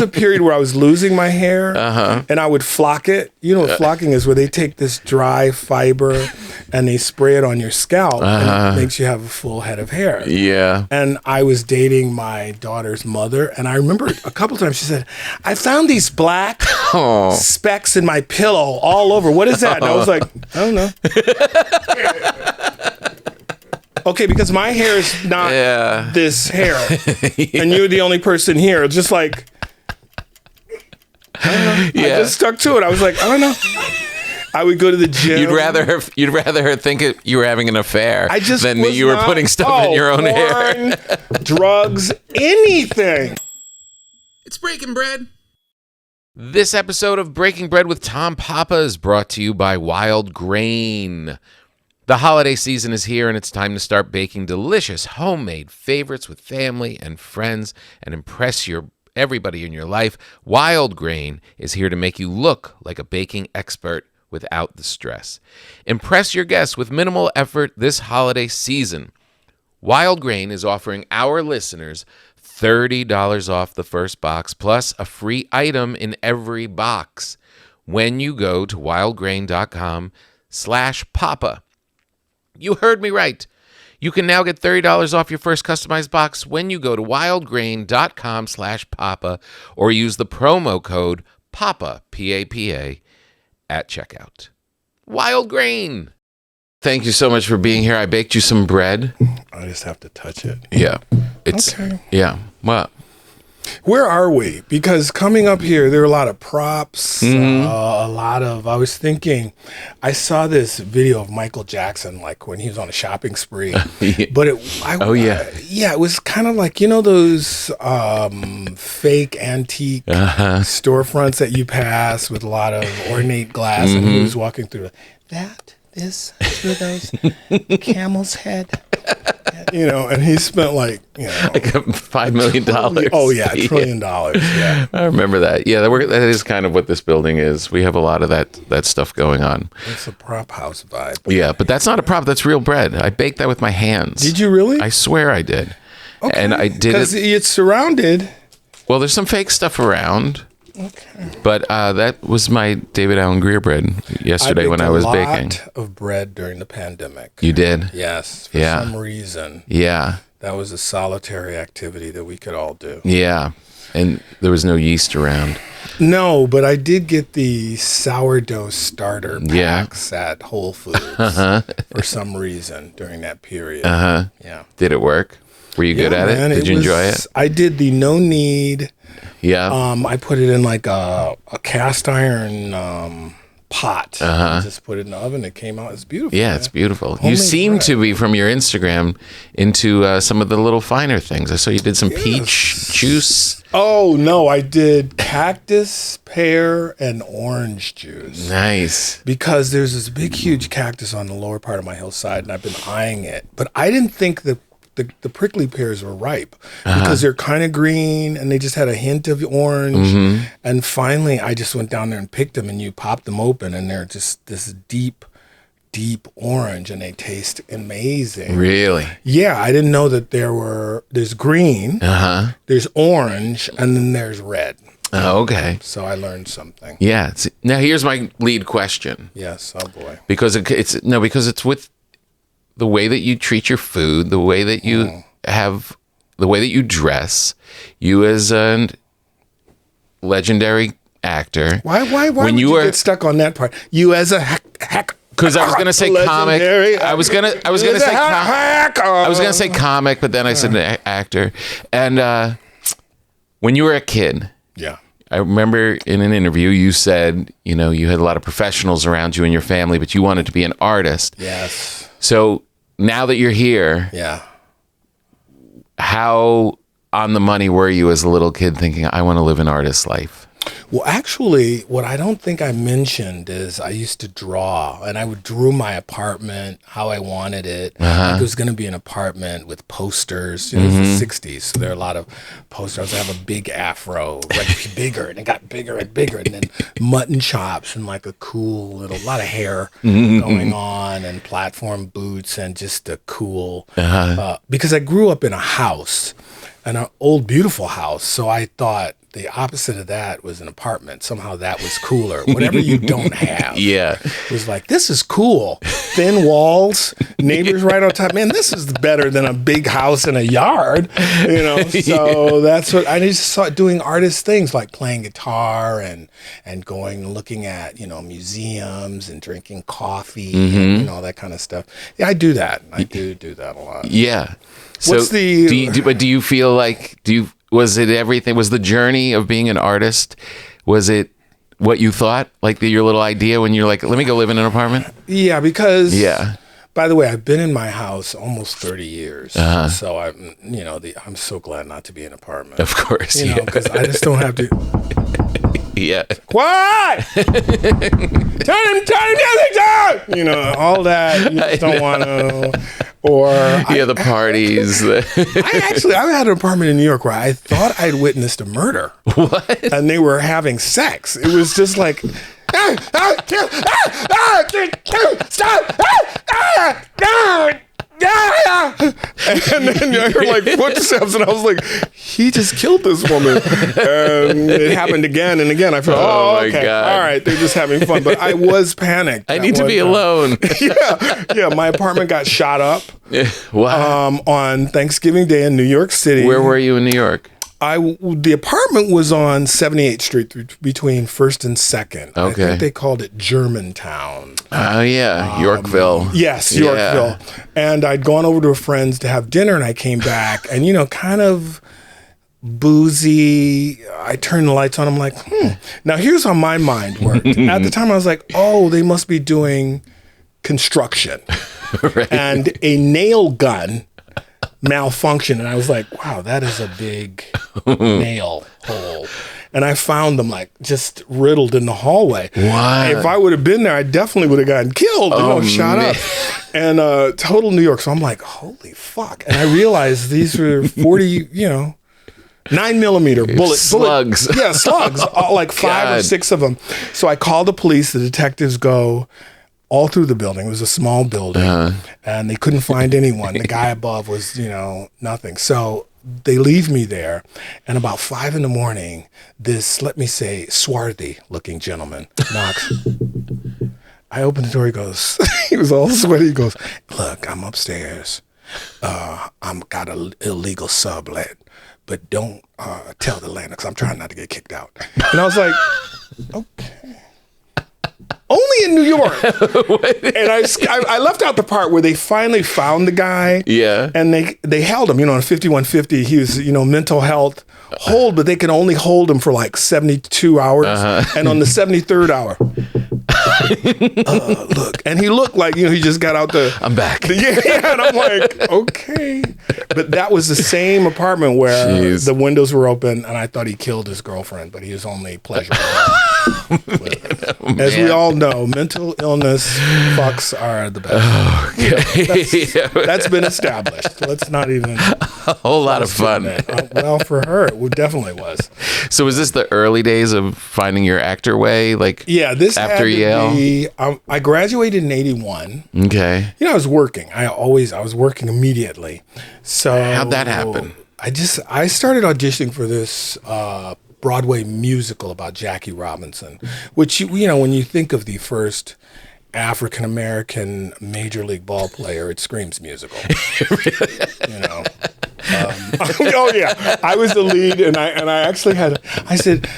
was a period where I was losing my hair, and I would flock it. You know what flocking is, where they take this dry fiber and they spray it on your scalp, and it makes you have a full head of hair. Yeah. And I was dating my daughter's mother, and I remember a couple times she said, "I found these black specks in my pillow all over. What is that?" And I was like, "I don't know." Okay, because my hair is not this hair, and you're the only person here. Just like, I don't know. I just stuck to it. I was like, I don't know. I would go to the gym. You'd rather her think you were having an affair than that you were putting stuff in your own hair. Drugs, anything. It's Breaking Bread. This episode of Breaking Bread with Tom Papa is brought to you by Wild Grain. The holiday season is here, and it's time to start baking delicious homemade favorites with family and friends and impress everybody in your life. Wild Grain is here to make you look like a baking expert without the stress. Impress your guests with minimal effort this holiday season. Wild Grain is offering our listeners $30 off the first box plus a free item in every box when you go to wildgrain.com/papa. You heard me right. You can now get $30 off your first customized box when you go to wildgrain.com/papa or use the promo code PAPA, P-A-P-A, at checkout. Wild Grain. Thank you so much for being here. I baked you some bread. I just have to touch it. Yeah. It's okay. Yeah. What? Where are we? Because coming up here, there are a lot of props, I was thinking, I saw this video of Michael Jackson, like when he was on a shopping spree, but it was kind of like, you know, those fake antique storefronts that you pass with a lot of ornate glass, and he was walking through this through those camel's head. You know, and he spent like $5 million. Oh yeah, $1 trillion. Yeah, I remember that. Yeah, that is kind of what this building is. We have a lot of that stuff going on. It's a prop house vibe. Yeah, but that's not a prop. That's real bread. I baked that with my hands. Did you really? I swear I did. Okay. And I did because it's surrounded. Well, there's some fake stuff around. Okay. But that was my David Alan Grier bread yesterday when I was baking. I baked a lot of bread during the pandemic. You did? Yes. For some reason. Yeah. That was a solitary activity that we could all do. Yeah. And there was no yeast around. No, but I did get the sourdough starter packs at Whole Foods for some reason during that period. Yeah. Did it work? Were you good at it? Did you enjoy it? I did the no knead. Yeah. I put it in like a cast iron pot. Just put it in the oven. It came out. It's beautiful. Yeah, it's beautiful. Homemade you seem bread. to be, from your Instagram, into some of the little finer things. I saw you did some peach juice. Oh, no. I did cactus, pear, and orange juice. Nice. Because there's this big, huge cactus on the lower part of my hillside, and I've been eyeing it. But I didn't think the prickly pears were ripe because they're kind of green and they just had a hint of orange. And finally, I just went down there and picked them, and you pop them open, and they're just this deep, deep orange, and they taste amazing. Really? Yeah, I didn't know that there's green, there's orange, and then there's red. Oh, okay. So I learned something. Yeah. Now here's my lead question. Yes. Oh boy. Because it's with the way that you treat your food, the way that you the way that you dress, you as a legendary actor. Why would you get stuck on that part? You as a hack. Because I was gonna say comic. I was gonna say comic, but then I said actor. And when you were a kid, I remember in an interview you said, you had a lot of professionals around you in your family, but you wanted to be an artist. Yes. So now that you're here, how on the money were you as a little kid thinking, I want to live an artist's life? Well, actually, what I don't think I mentioned is I used to draw, and I would draw my apartment how I wanted it. Like it was going to be an apartment with posters. It was the 60s, so there are a lot of posters. I have a big afro, like bigger, and it got bigger and bigger, and then mutton chops and like a cool lot of hair going on, and platform boots, and just a cool, because I grew up in a house, an old, beautiful house, so I thought, the opposite of that was an apartment. Somehow that was cooler. Whatever you don't have. Yeah. It was like, this is cool. Thin walls, neighbors right on top. Man, this is better than a big house in a yard. So that's what I just saw doing artist things like playing guitar and going and looking at, museums and drinking coffee and all that kind of stuff. Yeah, I do that. I do that a lot. Yeah. So What's the do you feel like was it everything? Was the journey of being an artist, was it what you thought? Like your little idea when you're like, let me go live in an apartment? Yeah, because yeah. By the way, I've been in my house almost 30 years. So I'm so glad not to be in an apartment. Of course. Because I just don't have to. Yeah. What? turn him down. All that. You just don't want to. Or the parties. I had an apartment in New York where I thought I'd witnessed a murder. What? And they were having sex. It was just like, stop! And then I heard like footsteps, and I was like, he just killed this woman. And it happened again and again. I felt, my okay, God. all right, they're just having fun. But I was panicked. I need to be alone. Yeah. My apartment got shot up. Wow. On Thanksgiving Day in New York City. Where were you in New York? The apartment was on 78th Street between 1st and 2nd. Okay. I think they called it Germantown. Oh, yeah. Yorkville. Yes, Yorkville. Yeah. And I'd gone over to a friend's to have dinner, and I came back, and, kind of boozy. I turned the lights on. I'm like, Now, here's how my mind worked. At the time, I was like, oh, they must be doing construction. Right. And a nail gun malfunction, and I was like, wow, that is a big nail hole. And I found them like just riddled in the hallway. What? If I would have been there, I definitely would have gotten killed, shot up. And total New York. So I'm like, holy fuck. And I realized these were 40, 9mm bullet slugs. Yeah, slugs. Like 5 or 6 of them. So I called the police. The detectives go all through the building. It was a small building, and they couldn't find anyone. The guy above was, nothing. So they leave me there, and about 5 a.m, this, let me say, swarthy-looking gentleman knocks. I open the door. He goes, he was all sweaty. He goes, look, I'm upstairs. I'm got an illegal sublet, but don't tell the landlord because I'm trying not to get kicked out. And I was like, okay. Only in New York. And I left out the part where they finally found the guy. Yeah. And they held him, on 5150. He was, mental health hold, but they could only hold him for like 72 hours. And on the 73rd hour, look. And he looked like, he just got out I'm back. Yeah. And I'm like, okay. But that was the same apartment where the windows were open, and I thought he killed his girlfriend, but he was only pleasurable. As we all know, mental illness fucks are the best. That's been established. Let's not even. A whole lot of fun. Well, for her, it definitely was. So was this the early days of finding your actor way? Like, this after Yale? I graduated in 81. Okay. I was working. I was working immediately. So how'd that happen? I started auditioning for this Broadway musical about Jackie Robinson, which, when you think of the first African-American major league ball player, it screams musical. Oh yeah, I was the lead, and I actually I said,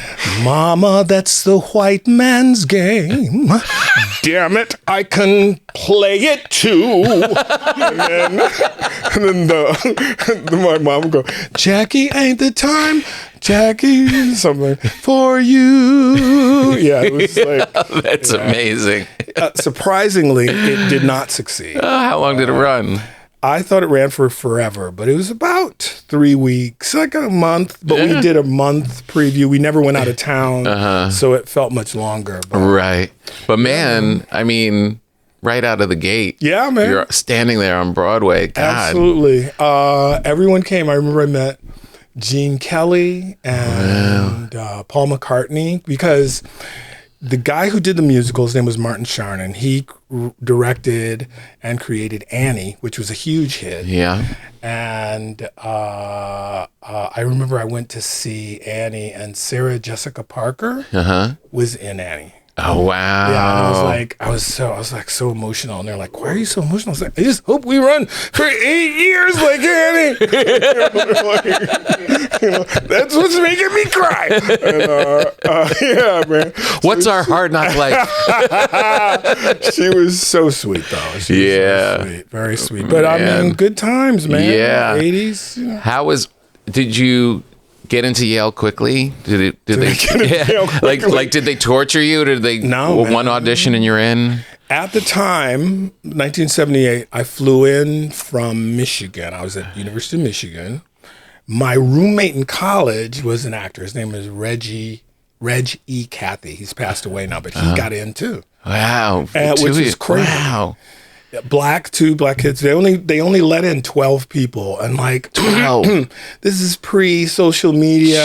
"Mama, that's the white man's game. Damn it, I can play it too." And then my mom would go, "Jackie, ain't the time, Jackie, something for you." Yeah, it was like that's amazing. Surprisingly, it did not succeed. How long did it run? I thought it ran for forever, but it was about 3 weeks, like a month. But we did a month preview. We never went out of town, so it felt much longer. But, right. But man, I mean, right out of the gate. Yeah, man. You're standing there on Broadway. God. Absolutely. Everyone came. I remember I met Gene Kelly and Paul McCartney because, the guy who did the musical, his name was Martin Charnin. He directed and created Annie, which was a huge hit. Yeah. And I remember I went to see Annie, and Sarah Jessica Parker was in Annie. Oh wow! Yeah, and I was so emotional, and they're like, "Why are you so emotional?" I was like, "I just hope we run for 8 years like Annie." That's what's making me cry. And, yeah, man. What's our hard knock life? She was so sweet, though. She was so sweet, very sweet. But I mean, good times, man. Yeah, 80s. You know. How was? Did you get into Yale quickly? Did they get into Yale quickly? like did they torture you? Did they one audition and you're in? At the time, 1978, I flew in from Michigan. I was at University of Michigan. My roommate in college was an actor. His name was Reg E. Cathy. He's passed away now, but he got in too. Wow, which is crazy. Wow. Two black kids. They only let in 12 people, and like 12. This is pre-social media,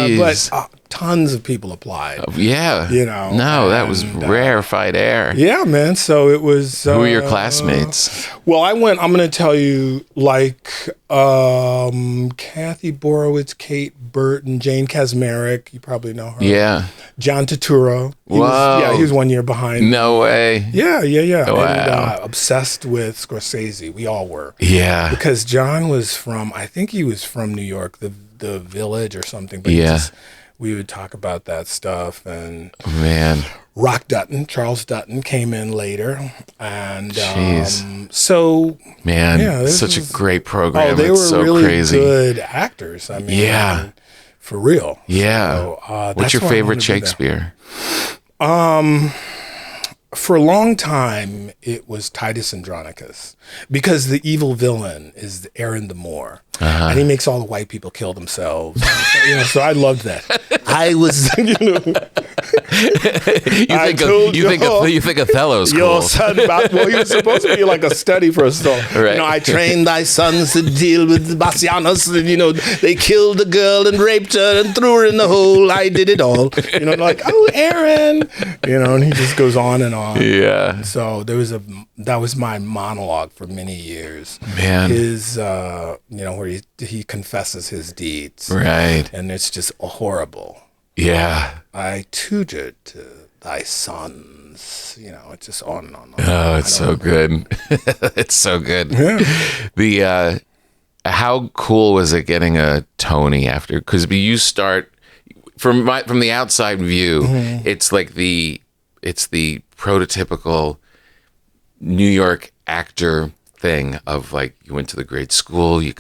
Jeez. but tons of people applied. Yeah, you know. No, that was rarefied air. Yeah, man. So it was. Who were your classmates? Well, I'm going to tell you, like Kathy Borowitz, Kate Burton, Jane Kasmerick. You probably know her. Yeah. John Turturro. He was 1 year behind. No way. Yeah. Wow. And, obsessed with Scorsese. We all were. Yeah. Because John was I think he was from New York, the Village or something. But we would talk about that stuff. And man, Charles Dutton came in later. And so man, such a great program. They were so really crazy. Good actors. I mean, for real. Yeah. So, what's your favorite Shakespeare? For a long time, it was Titus Andronicus, because the evil villain is Aaron the Moor, and he makes all the white people kill themselves. So I loved that. I was, you think Othello's cool. Your son, he was supposed to be like a study for us, though. Right. I trained thy sons to deal with Bassianus, and they killed the girl and raped her and threw her in the hole. I did it all. Like, oh, Aaron, and he just goes on and on. Yeah. So that was my monologue for many years. Man. His, where he confesses his deeds. Right. And it's just horrible. Yeah. I tutored thy sons. It's just on and on. Oh, it's so good. It's so good. Yeah. How cool was it getting a Tony after? Because you start from the outside view, it's like the prototypical New York actor thing of like, you went to the grade school, you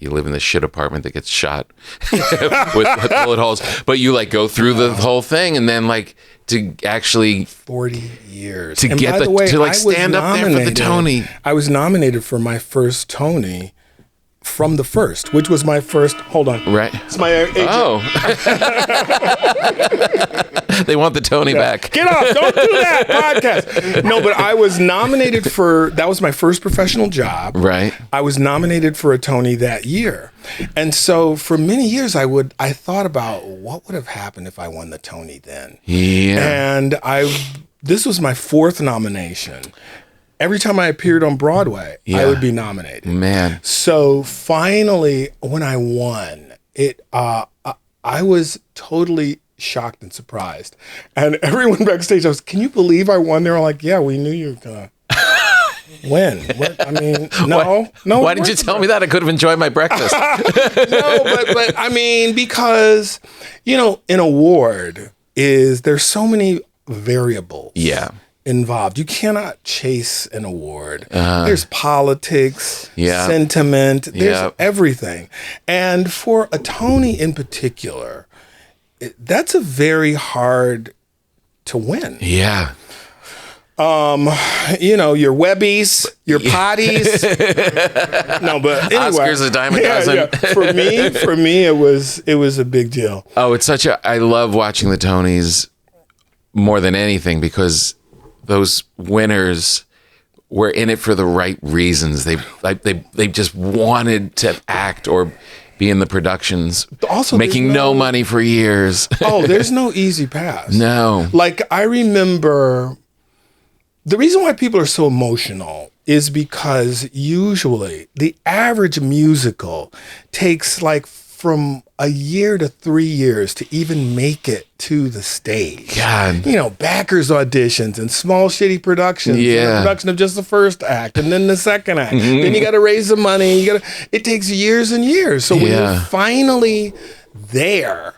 live in the shit apartment that gets shot with bullet holes, but you like go through the whole thing, and then like to actually 40 years to and get by the way, to like stand up there for the Tony. I was nominated for my first Tony from the first, which was my first. Hold on, right? It's my agent. Oh. They want the Tony back. Get off! Don't do that podcast. No, but I was nominated that was my first professional job. Right. I was nominated for a Tony that year, and so for many years I thought about what would have happened if I won the Tony then. Yeah. And this was my fourth nomination. Every time I appeared on Broadway, I would be nominated. Man. So finally, when I won, I was totally shocked and surprised. And everyone backstage, can you believe I won? They were like, yeah, we knew you were going to win. I mean, no. Why didn't you tell me that? I could have enjoyed my breakfast. No, but I mean, because, an award there's so many variables. Yeah. Involved. You cannot chase an award. There's politics, sentiment, there's everything. And for a Tony in particular, that's a very hard to win. Yeah. Your Webbies, your potties. No, but anyway. Oscar's a dime a dozen. Yeah. For me, it was a big deal. Oh, I love watching the Tonys more than anything, because those winners were in it for the right reasons. They just wanted to act, or be in the productions, Also, making no money for years. Oh, there's no easy pass. No. Like, I remember the reason why people are so emotional is because usually the average musical takes like from a year to 3 years to even make it to the stage. God. You know, backers auditions and small shitty productions. Yeah. And a production of just the first act and then the second act. Then you got to raise the money. It takes years and years. So when you're finally there,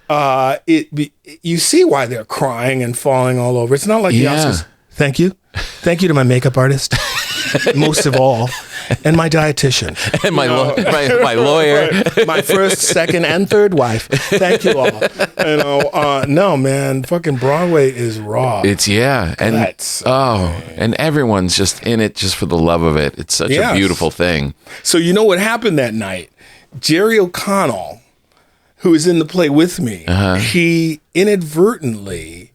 you see why they're crying and falling all over. It's not like the Oscars. Thank you. Thank you to my makeup artist, most of all, and my dietitian. And my lawyer. My first, second, and third wife. Thank you all. No, man, fucking Broadway is raw. And everyone's just in it just for the love of it. It's such a beautiful thing. So you know what happened that night? Jerry O'Connell, who was in the play with me, he inadvertently,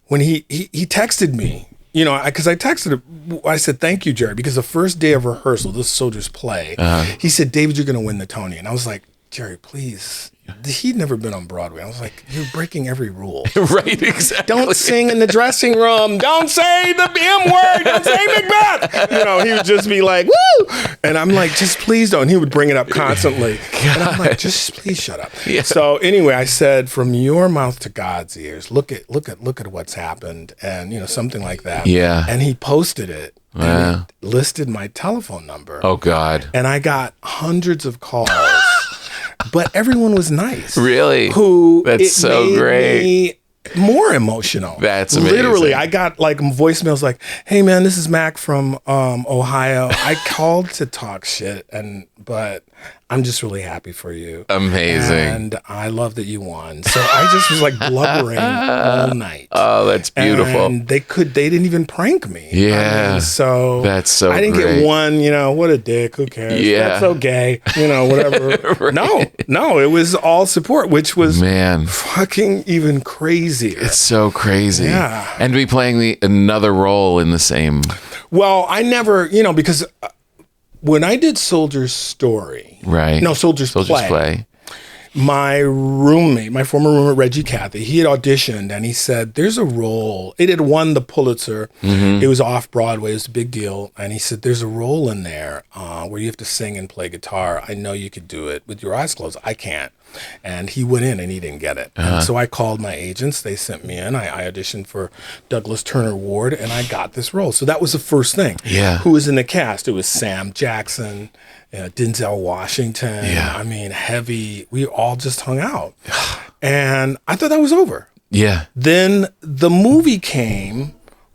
when he texted me, you know, because I texted him, I said, thank you, Jerry, because the first day of rehearsal, this Soldier's play, he said, David, you're going to win the Tony. And I was like, Jerry, please. He'd never been on Broadway. I was like, you're breaking every rule. Right, exactly. Don't sing in the dressing room. Don't say the M word. Don't say Macbeth. You know, he would just be like, woo. And I'm like, just please don't. And he would bring it up constantly. God. And I'm like, just please shut up. Yeah. So anyway, I said, from your mouth to God's ears, look at what's happened. And, you know, something like that. Yeah. And he posted it. And it listed my telephone number. Oh, God. And I got hundreds of calls. But everyone was nice. Really? That's so great. Me more emotional. That's amazing. Literally, I got like voicemails like, "Hey man, this is Mac from Ohio. I called to talk shit, but I'm just really happy for you. Amazing. And I love that you won." So I just was like blubbering all night. Oh, that's beautiful. And they didn't even prank me. Yeah. I mean, so that's so I didn't great. Get one, you know, what a dick, who cares? Yeah. That's so gay, you know, whatever. Right. No, it was all support, which was fucking even crazier. It's so crazy. Yeah. And to be playing another role in the same. Well, I never, you know, because when I did Soldier's Story, right? No, Soldier's Play. My former roommate, Reggie Cathy, he had auditioned and he said, there's a role. It had won the Pulitzer. It was off Broadway. It was a big deal. And he said, there's a role in there where you have to sing and play guitar. I know you could do it with your eyes closed. I can't. And he went in and he didn't get it. And so I called my agents. They sent me in. I auditioned for Douglas Turner Ward and I got this role. So that was the first thing. Yeah. Who was in the cast? It was Sam Jackson, Denzel Washington. Yeah. I mean, heavy. We all just hung out. And I thought that was over. Yeah. Then the movie came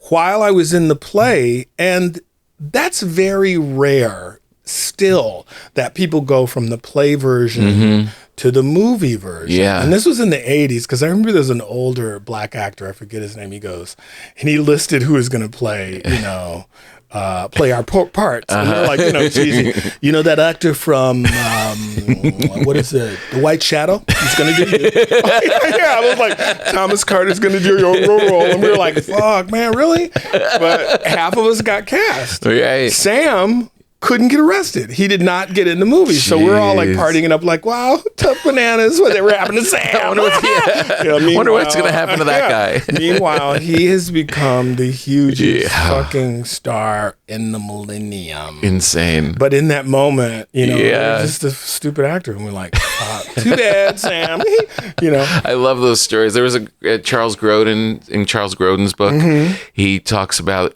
while I was in the play. And that's very rare still that people go from the play version to the movie version. Yeah. And this was in the 80s because I remember there's an older black actor, I forget his name, he goes, and he listed who was going to play, you know, play our parts. And they're like, you know, cheesy. You know that actor from, what is it? The White Shadow? He's going to do you. Yeah, I was like, Thomas Carter's going to do your role. And we were like, fuck, man, really? But half of us got cast. Right. Sam couldn't get arrested. He did not get in the movie. Jeez. So we're all like partying it up like, wow, tough bananas. Whatever happened to Sam? I wonder what's going to happen to that guy. Meanwhile, he has become the hugest fucking star in the millennium. Insane. But in that moment, you know, he's just a stupid actor. And we're like, too bad, Sam. You know. I love those stories. There was a Charles Grodin, in Charles Grodin's book, he talks about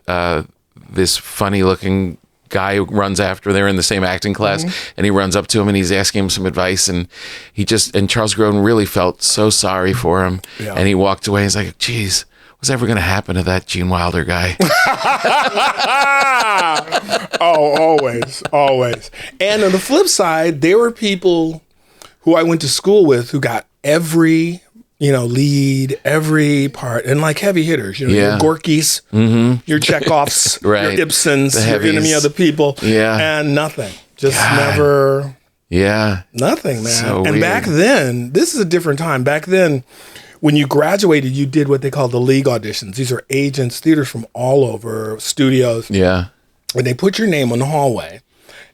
this funny looking guy who runs after, they're in the same acting class, and he runs up to him and he's asking him some advice, and Charles Grodin really felt so sorry for him, and he walked away. He's like, geez, what's ever going to happen to that Gene Wilder guy? Oh, always. And on the flip side, there were people who I went to school with who got every, you know, lead, every part, and like heavy hitters, you know, your Gorky's, your Chekhovs, right. your Ibsens, your Enemy of the People, and nothing. Just never, nothing, man. So and weird. back then, this is a different time. Back then, when you graduated, you did what they call the league auditions. These are agents, theaters from all over, studios. Yeah. And they put your name on the hallway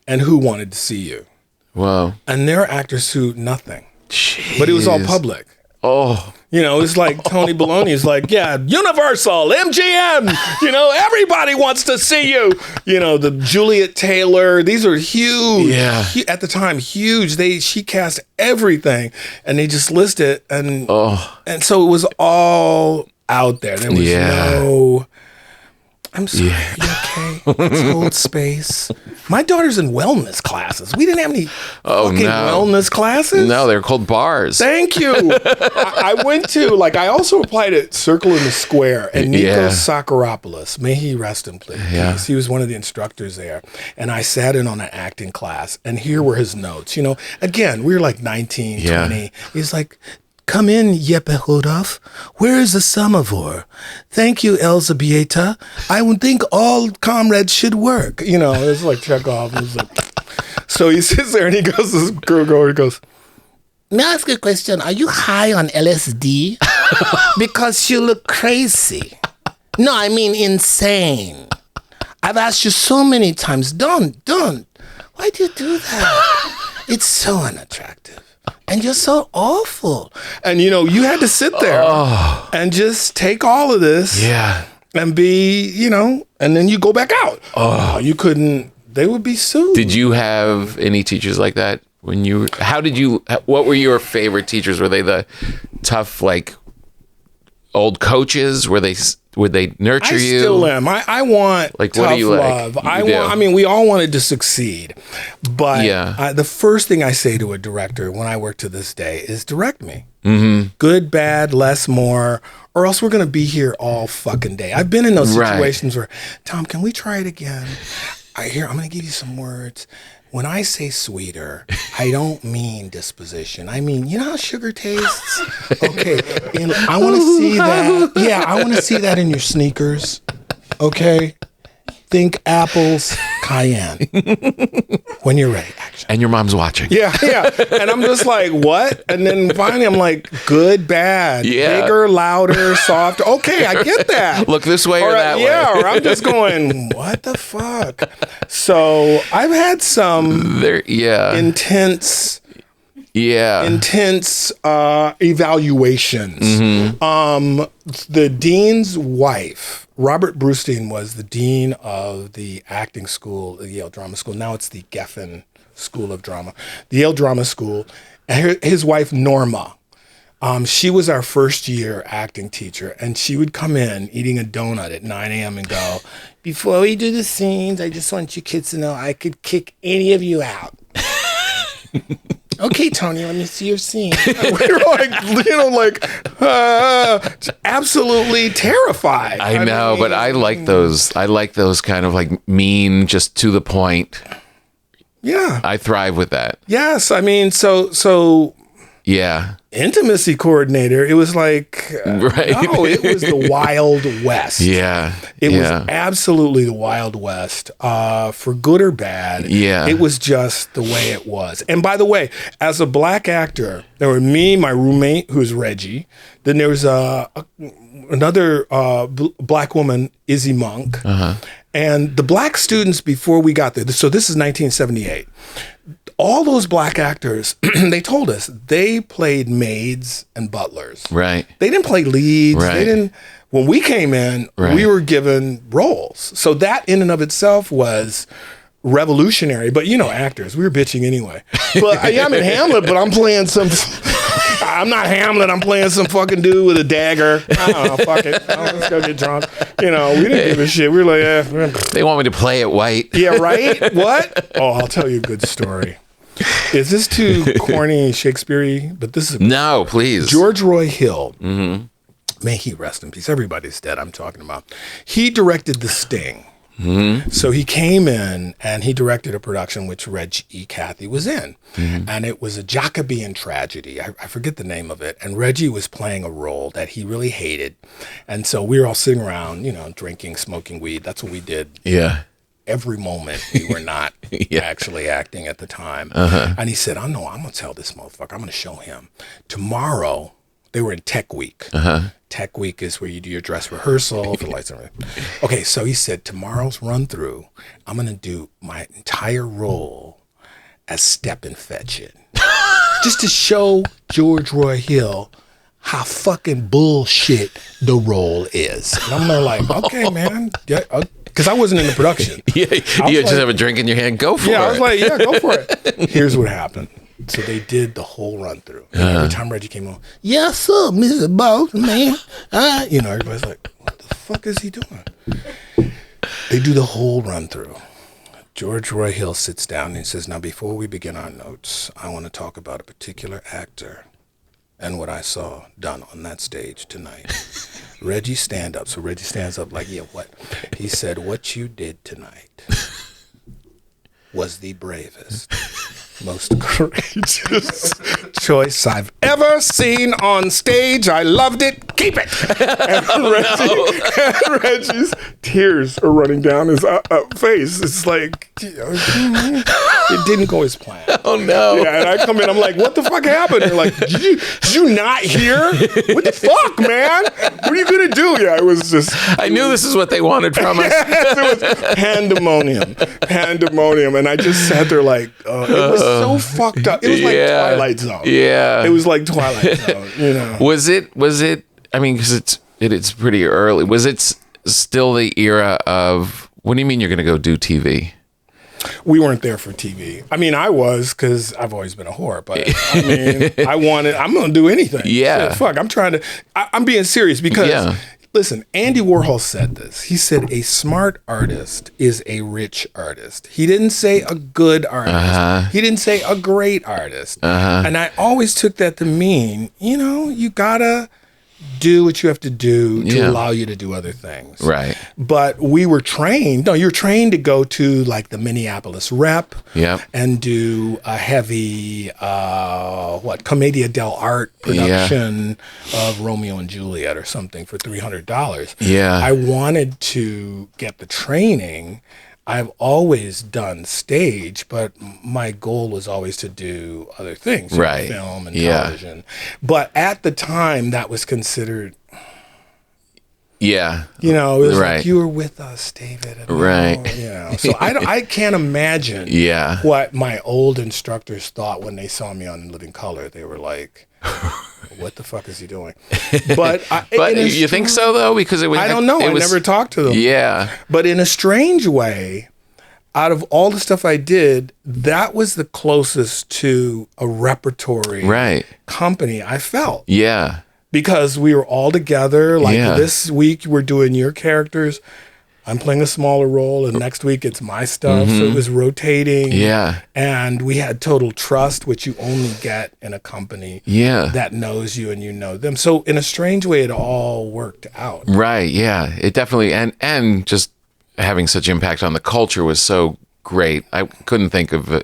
and who wanted to see you. Whoa. and their actors who nothing. Jeez. But it was all public. Oh. You know, it's like Tony Baloney's like, yeah, Universal, MGM, you know, everybody wants to see you. You know, the Juliet Taylor, these are huge. Yeah. At the time, huge. She cast everything, and they just listed, and so it was all out there. There was no... I'm sorry, are you okay? Let's hold space. My daughter's in wellness classes. We didn't have any fucking wellness classes. No, they're called bars. Thank you. I went to, I also applied at Circle in the Square, and Nikos Sakaropoulos, may he rest in peace. Yeah. He was one of the instructors there. And I sat in on an acting class, and here were his notes. You know, again, we were like 19, 20. He's like, come in, Jeppe Hodov. Where is the samovar? Thank you, Elzbieta. I would think all comrades should work. You know, it's like Chekhov. It was like, so he sits there and he goes, this girl he goes, may I ask a question? Are you high on LSD? Because you look crazy. No, I mean insane. I've asked you so many times, don't. Why do you do that? It's so unattractive. And you're so awful. And, you know, you had to sit there and just take all of this and be, you know, and then you go back out. You couldn't, they would be sued. Did you have any teachers like that when you, what were your favorite teachers? Were they the tough, old coaches? Would they nurture you? I still am. I want what tough do you love. I mean, we all wanted to succeed, but the first thing I say to a director when I work to this day is direct me. Mm-hmm. Good, bad, less, more, or else we're going to be here all fucking day. I've been in those situations where, Tom, can we try it again? I'm going to give you some words. When I say sweeter, I don't mean disposition. I mean, you know how sugar tastes? Okay, and I want to see that. Yeah, I want to see that in your sneakers. Okay? Think apples, cayenne. When you're ready, action. And your mom's watching. Yeah. And I'm just like, what? And then finally I'm like, good, bad, bigger, louder, softer. Okay, I get that. Look this way or that way. Yeah, or I'm just going, what the fuck? So I've had some intense evaluations. Mm-hmm. The dean's wife, Robert Brustein, was the dean of the acting school, the Yale Drama School. Now it's the Geffen School of Drama, the Yale Drama School. And his wife, Norma, she was our first year acting teacher, and she would come in eating a donut at 9 a.m. and go, before we do the scenes, I just want you kids to know I could kick any of you out. Okay, Tony, let me see your scene. We were absolutely terrified. I know, but I like those. I like those kind of mean, just to the point. Yeah. I thrive with that. Yes. I mean, so yeah. Intimacy coordinator. It was like, right. No, it was the Wild West. Yeah. It was absolutely the Wild West, for good or bad. Yeah. It was just the way it was. And by the way, as a black actor, there were me, my roommate, who's Reggie. Then there was another black woman, Izzy Monk. Uh-huh. And the black students before we got there, so this is 1978. All those black actors, they told us they played maids and butlers. Right. They didn't play leads. Right. They didn't. When we came in, we were given roles. So that in and of itself was revolutionary. But you know, actors, we were bitching anyway. But I'm in Hamlet, but I'm playing some. I'm not Hamlet. I'm playing some fucking dude with a dagger. I don't know. Fuck it. Let's go get drunk. You know, we didn't give a shit. We were like, They want me to play it white. Yeah, right? What? Oh, I'll tell you a good story. Is this too corny, Shakespeare-y? But this is no, please. George Roy Hill. Mm-hmm. May he rest in peace. Everybody's dead. I'm talking about. He directed The Sting. Mm-hmm. So he came in and he directed a production which Reg E. Cathy was in. Mm-hmm. And it was a Jacobean tragedy. I forget the name of it. And Reggie was playing a role that he really hated. And so we were all sitting around, you know, drinking, smoking weed. That's what we did. Yeah. Every moment we were not actually acting at the time. Uh-huh. And he said, I know, I'm going to tell this motherfucker. I'm going to show him. Tomorrow, they were in Tech Week. Uh-huh. Tech Week is where you do your dress rehearsal for lights and everything. Okay, so he said, tomorrow's run through, I'm going to do my entire role as Step and Fetch It. Just to show George Roy Hill how fucking bullshit the role is. And I'm there like, okay, man. Yeah, because I wasn't in the production. You just have a drink in your hand. Go for it. Yeah, I was like, yeah, go for it. Here's what happened. So they did the whole run through. Every time Reggie came on, yes, sir, Mr. Boss, man. Everybody's like, what the fuck is he doing? They do the whole run through. George Roy Hill sits down and he says, now, before we begin our notes, I want to talk about a particular actor and what I saw done on that stage tonight. Reggie, stand up. So Reggie stands up like, yeah, what? He said, what you did tonight was the bravest, most courageous choice I've ever seen on stage. I loved it. Keep it. And Reggie's tears are running down his face. It's like, it didn't go as planned. Oh, no. Yeah, and I come in, I'm like, what the fuck happened? They're like, did you not hear? What the fuck, man? What are you going to do? Yeah, it was just... I knew this is what they wanted from us. It was pandemonium. And I just sat there like, it was so fucked up. It was like Twilight Zone. Yeah. It was like Twilight Zone, you know. Was it, I mean, because it's pretty early. Was it still the era of, what do you mean you're going to go do TV? We weren't there for TV. I mean, I was, because I've always been a whore, but I mean, I'm going to do anything. Yeah. Shit, fuck, I'm being serious because, listen, Andy Warhol said this. He said, a smart artist is a rich artist. He didn't say a good artist. He didn't say a great artist. And I always took that to mean, you got to do what you have to do to allow you to do other things. Right. But we were trained. No, you're trained to go to like the Minneapolis Rep and do a heavy, Commedia dell'arte production of Romeo and Juliet or something for $300. Yeah. I wanted to get the training. I've always done stage, but my goal was always to do other things, right? Film and television. But at the time, that was considered. Yeah, it was like you were with us, David. And so I can't imagine. What my old instructors thought when they saw me on Living Color. They were like, what the fuck is he doing? But you think so though? Because I don't know. I never talked to them. Yeah. But in a strange way, out of all the stuff I did, that was the closest to a repertory company I felt. Yeah. Because we were all together. Like this week, we're doing your characters. I'm playing a smaller role, and next week it's my stuff. So it was rotating. Yeah. And we had total trust, which you only get in a company that knows you and you know them. So in a strange way, it all worked out. Right. Yeah. It definitely, and just having such impact on the culture was so great. I couldn't think of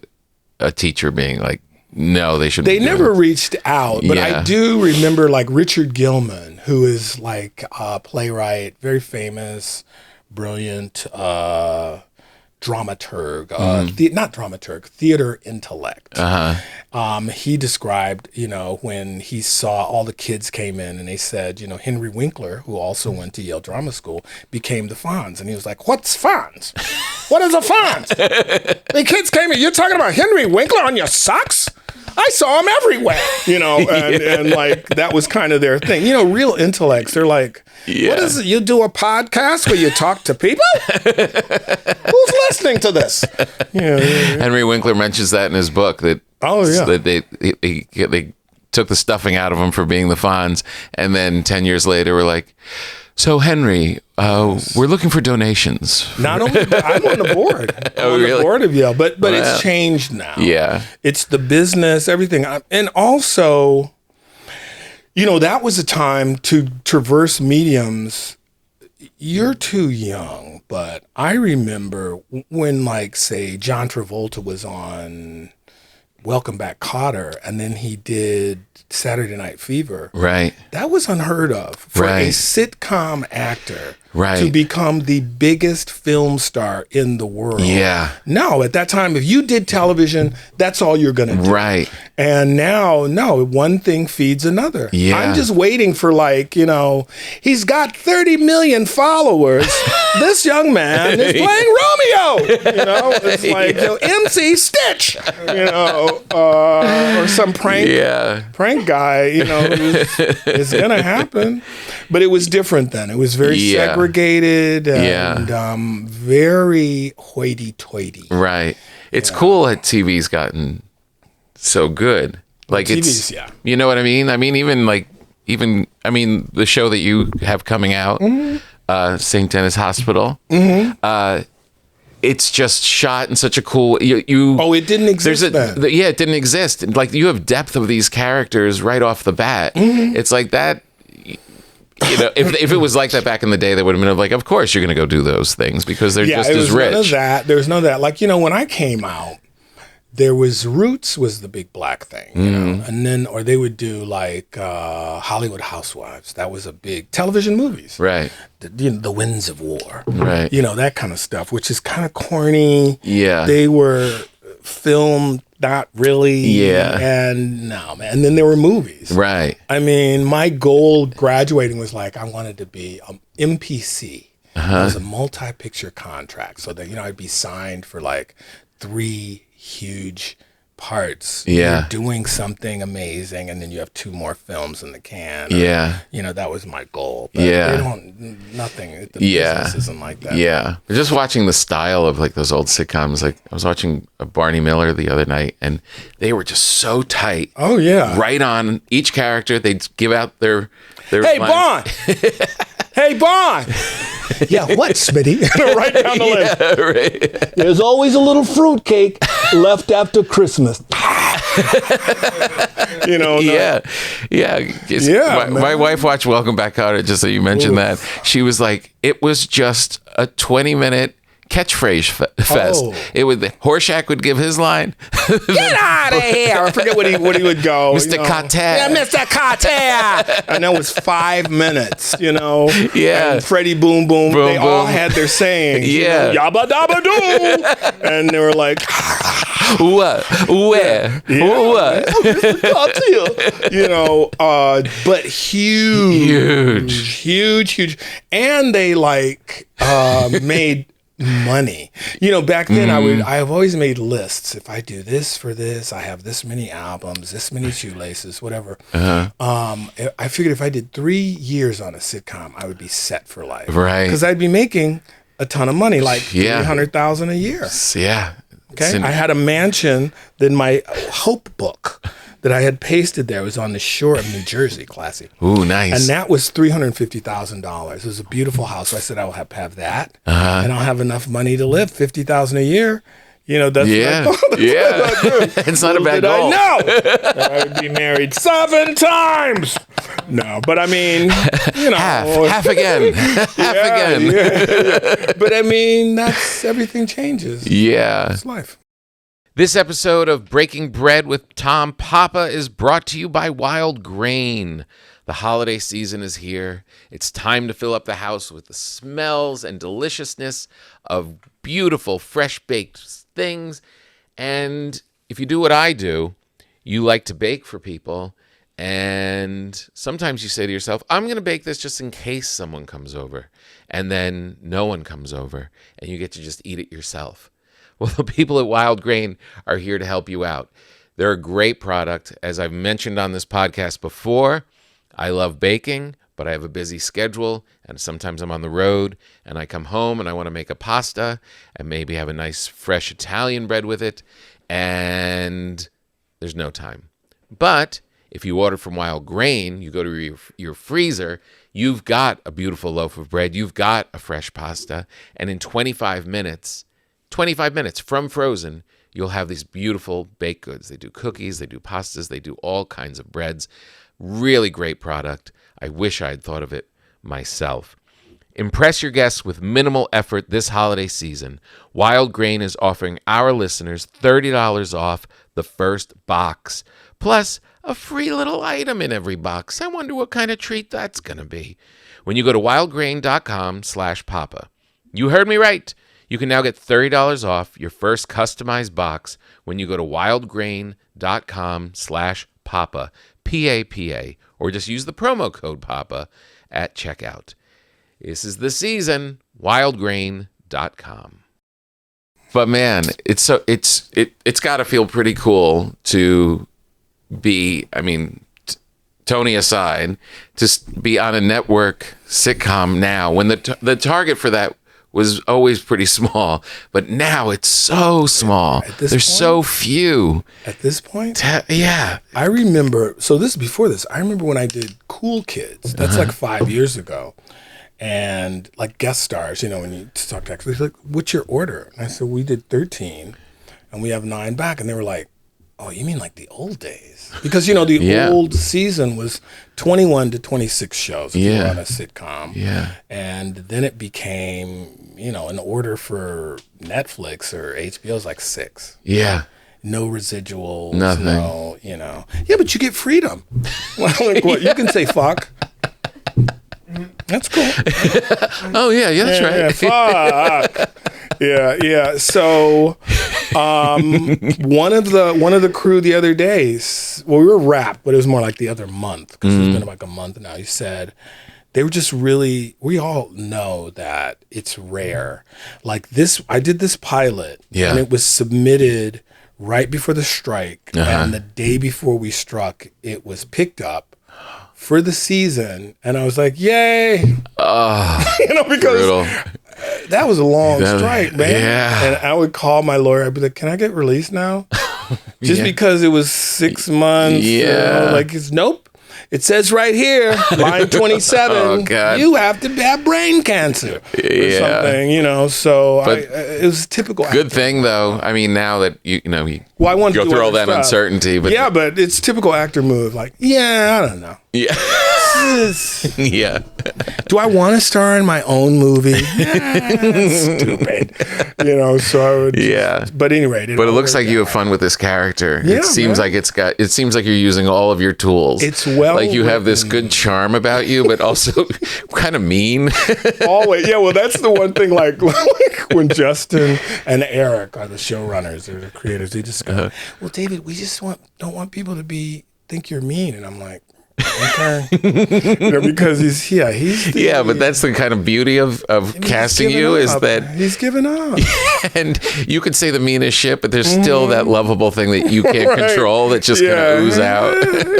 a teacher being like, no, they shouldn't. They never reached out, but I do remember like Richard Gilman, who is like a playwright, very famous, brilliant dramaturg, not dramaturg, theater intellect. He described, when he saw all the kids came in and they said, Henry Winkler, who also went to Yale Drama School, became the Fonz. And he was like, what's Fonz? What is a Fonz? The kids came in, you're talking about Henry Winkler on your socks? I saw him everywhere, and like that was kind of their thing. Real intellects, they're like, what is it? You do a podcast where you talk to people? Who's listening to this? Henry Winkler mentions that in his book that that they took the stuffing out of him for being the Fonz, and then 10 years later we're like, so Henry, we're looking for donations. Not only, but I'm on the board. I'm on the board of Yale, but it's changed now. Yeah, it's the business, everything, and also, that was a time to traverse mediums. You're too young, but I remember when, like, say, John Travolta was on Welcome Back, Kotter, and then he did Saturday Night Fever. Right. That was unheard of for a sitcom actor to become the biggest film star in the world. Yeah. No, at that time, if you did television, that's all you're going to do. Right. And now, no, one thing feeds another. Yeah. I'm just waiting for, like, he's got 30 million followers. This young man is playing Romeo. It's like MC Stitch, or some prank guy, it's going to happen. But it was different then. It was very segregated and very hoity-toity. Right. It's cool that TV's gotten so good. Like TV's, you know what I mean? I mean, even the show that you have coming out, St. Denis Hospital, it's just shot in such a cool, it didn't exist then. It didn't exist. Like, you have depth of these characters right off the bat. It's like that. If it was like that back in the day, they would have been like, of course you're going to go do those things because they're just as rich. There's none of that. Like, when I came out, there was Roots was the big black thing, and then, or they would do like Hollywood Housewives. That was a big television movies. Right. The Winds of War. Right. That kind of stuff, which is kind of corny. Yeah. They were filmed not really. Yeah. And no, man. And then there were movies. Right. I mean, my goal graduating was like, I wanted to be MPC. It was a multi-picture contract. So that, I'd be signed for like 3 huge parts. Yeah. You're doing something amazing, and then you have 2 more films in the can. That was my goal. But the business isn't like that. Yeah. Just watching the style of like those old sitcoms. Like, I was watching Barney Miller the other night, and they were just so tight. Oh yeah. Right on each character. They'd give out their Hey, lines. Bond! Hey, Bond! Yeah, what, Smitty? Right down the list. Right. There's always a little fruitcake left after Christmas. My wife watched Welcome Back, Kotter, just so you mentioned that. She was like, it was just a 20-minute catchphrase fest. Horshack would give his line. Get out of here! I forget what he would go. Mr. Carter. Yeah, Mr. Carter. And that was 5 minutes. Yeah. And Freddie Boom Boom. They all had their sayings. Yeah. Yabba dabba doo. And they were like, what? Where? What? Mr. Carter. But huge. And they made money. Back then I have always made lists. If I do this for this, I have this many albums, this many shoelaces, whatever. I figured if I did 3 years on a sitcom, I would be set for life. Right. Because I'd be making a ton of money, like $300,000 a year. Yeah. Okay. I had a mansion. Then my Hope book that I had pasted there was on the shore of New Jersey. Classy. Ooh, nice. And that was $350,000. It was a beautiful house. So I said I will have that, and I'll have enough money to live. $50,000 a year. That's It's not a bad goal. I know. I would be married 7 times. No, but I mean, half again. Half again. Yeah. But I mean, that's everything changes. Yeah. It's life. This episode of Breaking Bread with Tom Papa is brought to you by Wild Grain. The holiday season is here. It's time to fill up the house with the smells and deliciousness of beautiful, fresh-baked things. And if you do what I do, you like to bake for people. And sometimes you say to yourself, I'm going to bake this just in case someone comes over. And then no one comes over, and you get to just eat it yourself. Well, the people at Wild Grain are here to help you out. They're a great product. As I've mentioned on this podcast before, I love baking, but I have a busy schedule, and sometimes I'm on the road, and I come home and I want to make a pasta and maybe have a nice fresh Italian bread with it, and there's no time. But if you order from Wild Grain, you go to your freezer, you've got a beautiful loaf of bread, you've got a fresh pasta, and in 25 minutes from frozen, you'll have these beautiful baked goods. They do cookies, they do pastas, they do all kinds of breads. Really great product. I wish I had thought of it myself. Impress your guests with minimal effort this holiday season. Wild Grain is offering our listeners $30 off the first box. Plus, a free little item in every box. I wonder what kind of treat that's going to be. When you go to wildgrain.com/papa. You heard me right. You can now get $30 off your first customized box when you go to wildgrain.com/papa, P-A-P-A, or just use the promo code PAPA at checkout. This is the season, wildgrain.com. But man, it's got to feel pretty cool to be, I mean, Tony aside, to be on a network sitcom now when the target for that was always pretty small, but now it's so small. There's so few. At this point? Yeah. I remember, so this is before this, I remember when I did Cool Kids. That's like 5 years ago. And like guest stars, you know, when you talk to actors, like, what's your order? And I said, we did 13 and we have 9 back. And they were like, oh, you mean like the old days? Because, you know, the old season was 21 to 26 shows if you were on a sitcom. Yeah. And then it became, you know, an order for Netflix or HBO is like 6. Yeah. No residuals. Nothing. No, you know. Yeah, but you get freedom. Like, what? You can say fuck. That's cool. Oh, yeah, that's right. Yeah, fuck. Yeah. So, one of the crew the other day, well, we were wrapped, but it was more like the other month because it's been like a month now. He said they were just really. We all know that it's rare. Like this, I did this pilot, and it was submitted right before the strike, and the day before we struck, it was picked up for the season, and I was like, "Yay!" You know, because brutal. That was a long strike, man. Yeah. And I would call my lawyer. I'd be like, "Can I get released now?" Just because it was 6 months. Yeah. Like it's nope. It says right here, line 27, you have to have brain cancer or something, you know. So it was typical. Good thing, though. I mean, now that you know, you I want to go through all that uncertainty. But yeah, but it's typical actor move. Like, I don't know. Yeah. Yeah. Do I want to star in my own movie? Stupid. You know, so I would. Yeah. But anyway. But it looks like you have fun with this character. Yeah, it seems like it seems like you're using all of your tools. It's well like you have this good charm about you, but also kind of mean. Always. Yeah, well, that's the one thing, like when Justin and Eric are the showrunners or the creators, they just go, well, David, we just don't want people to think you're mean. And I'm like, okay. You know, because he's but that's the kind of beauty of casting you is that he's given up. And you could say the meanest shit, but there's still that lovable thing that you can't control that's just gonna ooze out.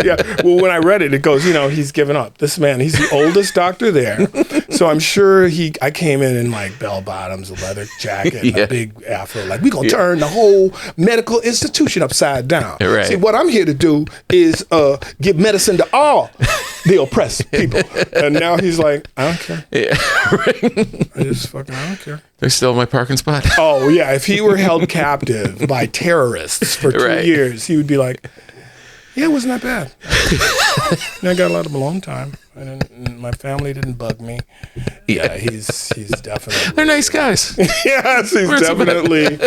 Yeah. Well, when I read it, it goes, you know, he's given up. This man, he's the oldest doctor there. So I'm sure I came in like bell bottoms, a leather jacket, a big afro, like we gonna turn the whole medical institution upside down. Right. See, what I'm here to do is give medicine to all the oppressed people. And now he's like, I don't care. Yeah. I don't care. They're still in my parking spot. Oh, yeah. If he were held captive by terrorists for 2 years, he would be like, yeah, it wasn't that bad. I got a lot of alone time. My family didn't bug me. Yeah, he's definitely. They're nice guys. Yes, he's definitely.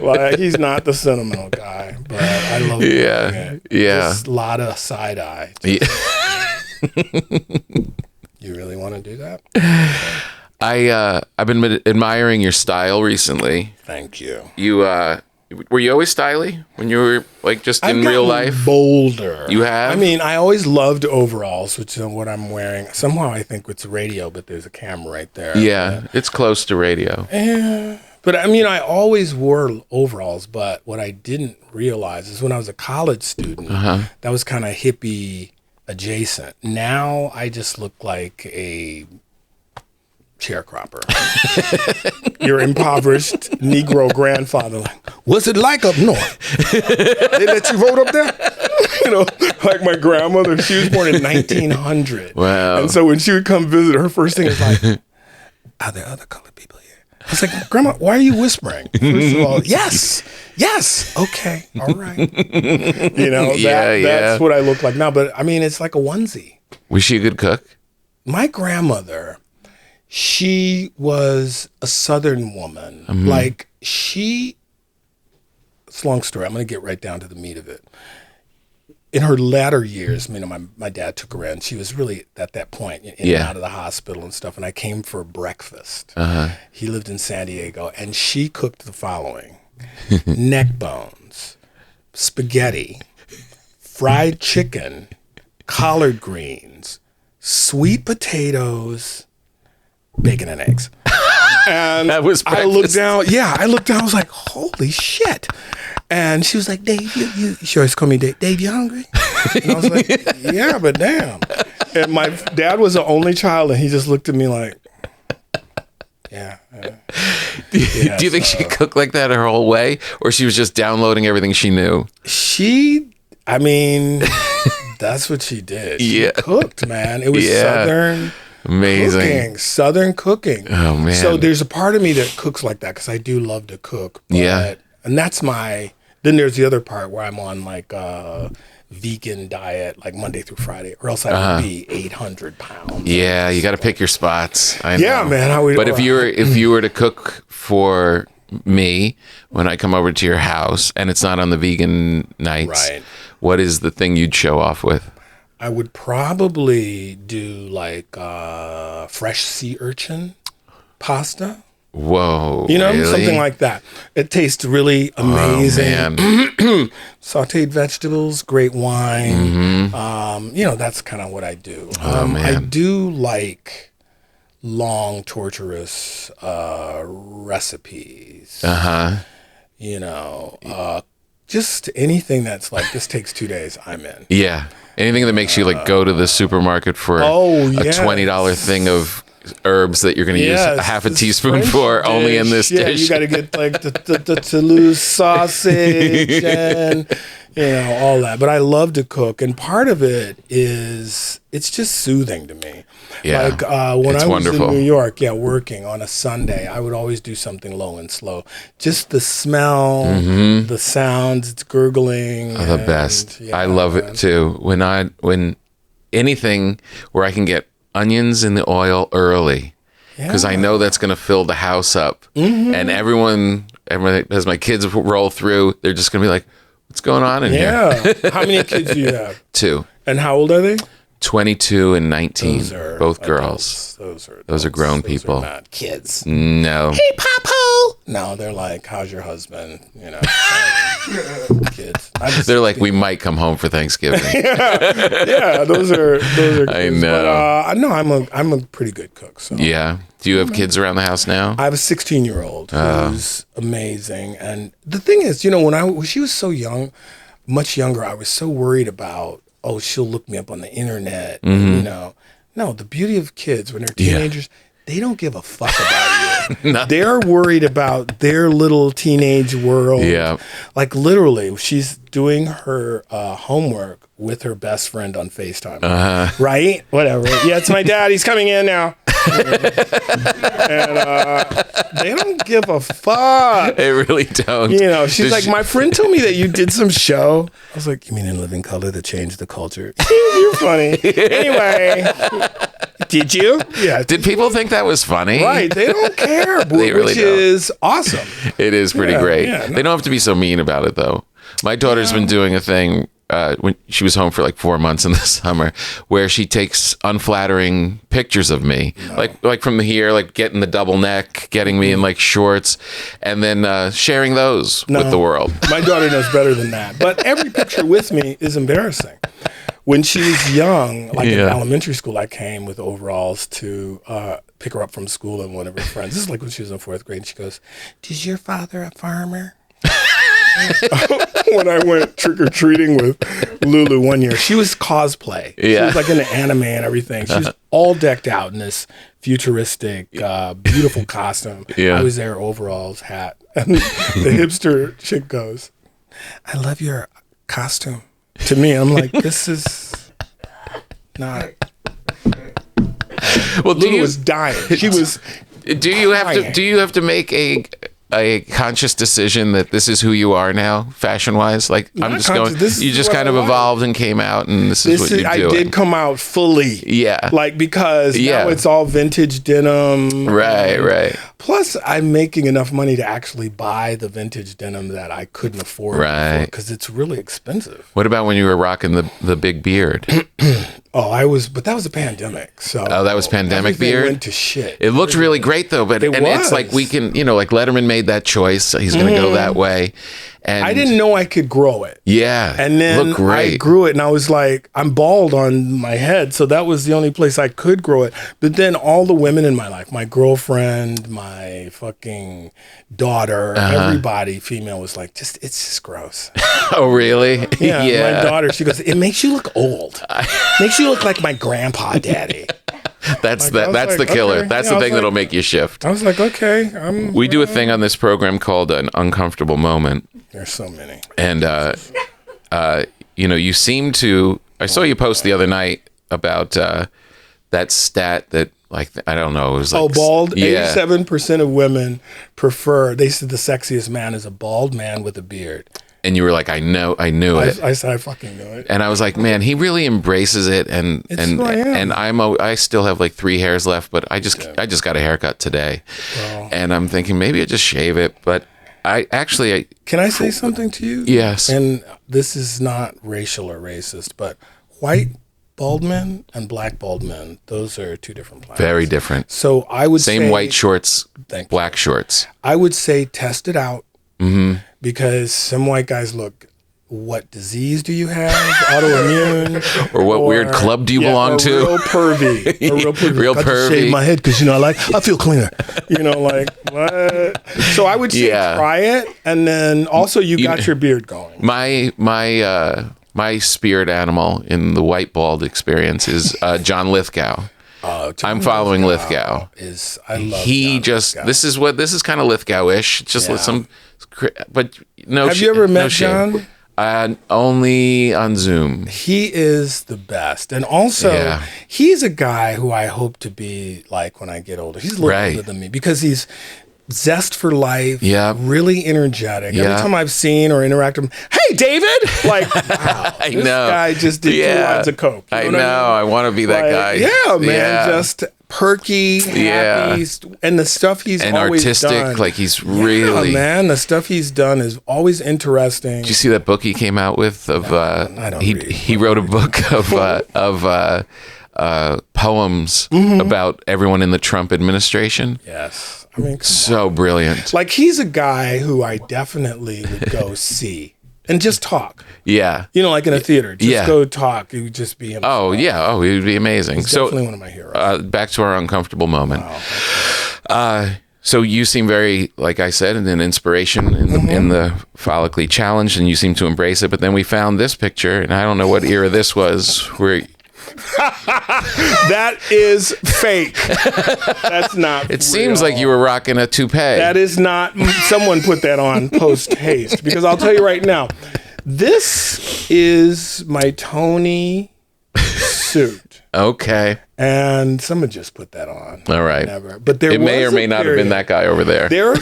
Like, he's not the sentimental guy, but I love it. Yeah. Just a lot of side eye. Yeah. You really want to do that? I've been admiring your style recently. Thank you. Were you always stylish when you were like just in real life? Bolder. You have? I mean, I always loved overalls, which is what I'm wearing. Somehow I think it's radio, but there's a camera right there. Yeah, it's close to radio. Yeah. But I mean, I always wore overalls, but what I didn't realize is when I was a college student, that was kind of hippie adjacent. Now I just look like a sharecropper. Your impoverished Negro grandfather. Like, what's it like up north? They let you vote up there? You know, like my grandmother, she was born in 1900. Wow. And so when she would come visit, her first thing is like, are there other colored people here? I was like, Grandma, why are you whispering? First of all, yes, okay, all right. You know, that's what I look like now. But I mean, it's like a onesie. Was she a good cook? My grandmother, she was a Southern woman. Like it's a long story. I'm going to get right down to the meat of it. In her latter years, my dad took her in. She was really at that point in and out of the hospital and stuff. And I came for breakfast. He lived in San Diego, and she cooked the following: neck bones, spaghetti, fried chicken, collard greens, sweet potatoes, bacon and eggs. And that was breakfast. I looked down. I was like, holy shit. And she was like, Dave, she always called me Dave. Dave, you hungry? And I was like, yeah, but damn. And my dad was the only child, and he just looked at me like, yeah. Do you think she cooked like that her whole way, or she was just downloading everything she knew? That's what she did. Yeah. She cooked, man. It was Southern. Amazing. Southern cooking. Oh, man. So there's a part of me that cooks like that because I do love to cook. And that's then there's the other part where I'm on like a vegan diet, like Monday through Friday, or else I would be 800 pounds. Yeah, you got to pick your spots. I know. Yeah, man. But if you were to cook for me when I come over to your house and it's not on the vegan nights, what is the thing you'd show off with? I would probably do like fresh sea urchin pasta. Whoa. Really? Something like that. It tastes really amazing. Oh, man. Sauteed vegetables, great wine. That's kind of what I do. I do like long, torturous recipes. Just anything that's like, this takes 2 days, I'm in. Yeah. Anything that makes you like go to the supermarket for a $20 thing of herbs that you're going to use half a teaspoon for only in this dish. You got to get like the Toulouse sausage and all that. But I love to cook, and part of it is it's just soothing to me. Yeah, like when I was wonderful. in New York, working on a Sunday, I would always do something low and slow. Just the smell, the sounds, it's gurgling. The best. I love it too. When anything where I can get onions in the oil early, because I know that's going to fill the house up, and everyone as my kids roll through, they're just going to be like, what's going on in here? How many kids do you have? 2. And how old are they? 22 and 19. Those are both girls. Those are grown people. Are not kids. No. Hey, Papa. No, they're like, how's your husband? Kids. They're like, we might come home for Thanksgiving. Those are kids. I know. But, no, I'm a pretty good cook. So. Yeah. Do you have kids around the house now? I have a 16-year-old who's amazing. And the thing is, when she was so young, much younger, I was so worried about, she'll look me up on the internet. And, no, the beauty of kids when they're teenagers, they don't give a fuck about you. They're worried about their little teenage world. Yeah. Like literally, she's doing her homework with her best friend on FaceTime. Right? Whatever. Yeah, it's my dad. He's coming in now. And they don't give a fuck. They really don't. She's like, my friend told me that you did some show. I was like, you mean In Living Color that changed the culture? You're funny. Anyway, did you? Yeah. Did people think that was funny? Right. They don't care, They really which don't. is awesome. It is pretty great. Yeah, They don't have to be so mean about it, though. My daughter's been doing a thing when she was home for like 4 months in the summer, where she takes unflattering pictures of me, like from here, like getting the double neck, getting me in like shorts, and then sharing those with the world. My daughter knows better than that. But every picture with me is embarrassing. When she was young, like in elementary school, I came with overalls to pick her up from school and one of her friends. This is like when she was in 4th grade. And she goes, "Is your father a farmer?" When I went trick-or-treating with Lulu one year, she was cosplay. She was like in the anime and everything. She was all decked out in this futuristic, beautiful costume. I was there, overalls, hat. And the hipster chick goes, "I love your costume." To me, I'm like, this is not... Well, Lulu was dying. She was Do you have to make a conscious decision that this is who you are now, fashion-wise? Like, I'm just going. You just kind of evolved and came out, and this is what you're doing. I did come out fully. Yeah. Like, because now it's all vintage denim. Right. Plus, I'm making enough money to actually buy the vintage denim that I couldn't afford Right. because it's really expensive. What about when you were rocking the big beard? But that was a pandemic. So That was pandemic everything beard? went to shit. It looked really great though, but it's like we can, like Letterman made that choice. So he's going to go that way. And I didn't know I could grow it. Yeah. And then looked great. I grew it and I was like, I'm bald on my head. So that was the only place I could grow it. But then all the women in my life, my girlfriend, my fucking daughter, everybody female was like, it's just gross. Oh, really? Yeah. My daughter, she goes, it makes you look old. Makes you look like my grandpa daddy. That's the killer. Okay. That's Yeah, the I was thing that'll make you shift. I was like, okay. We do a thing on this program called an uncomfortable moment. There's so many. And, you seem to, I saw you post the other night about that stat that, like, I don't know, it was like. Oh, bald? Yeah. 87% of women they said the sexiest man is a bald man with a beard. And you were like, I knew it. I said, I fucking knew it. And I was like, man, he really embraces it. And who I am. and I still have like 3 hairs left, but I just got a haircut today. Well, And I'm thinking maybe I just shave it. But can I say something to you? Yes. And this is not racial or racist, but white bald men and black bald men, those are 2 different planets. Very different. So I would say. Same white shorts, Thank you. black shorts. I would say test it out. Mm-hmm. Because some white guys look, what disease do you have? Autoimmune? Or what weird club do you belong to? Real pervy. Real I just pervy. shave my head because, I feel cleaner. Like, what? So I would say try it. And then also you got your beard going. My spirit animal in the white bald experience is John Lithgow. I'm following Lithgow. I love Lithgow. This is kind of Lithgow-ish. Just but no. Have you ever met shame. John? Only on Zoom. He is the best. And also, he's a guy who I hope to be like when I get older. He's a little older than me because he's zest for life, really energetic. Every time I've seen or interacted with him, hey, David! Like, wow, this guy just did 2 lines of coke. I know. I want to be that guy. Yeah, man. Just perky, happy, and the stuff he's and always artistic, done. like he's really. Yeah, man. The stuff he's done is always interesting. Did you see that book he came out with? He wrote a book of poems about everyone in the Trump administration. Yes. I mean, so brilliant. Like, he's a guy who I definitely would go see and just talk. Yeah. Like in a theater. Just go talk. It would just be him. Oh, yeah. Oh, he would be amazing. He's definitely one of my heroes. Back to our uncomfortable moment. Wow. So you seem very, like I said, an inspiration in the follically challenged, and you seem to embrace it. But then we found this picture, and I don't know what era this was, where... That is fake. That's not It seems like you were rocking a toupee. That is not. Someone put that on post haste, because I'll tell you right now, this is my Tony suit. Okay. And someone just put that on. All right. Never. But it may or may not have been that guy over there. There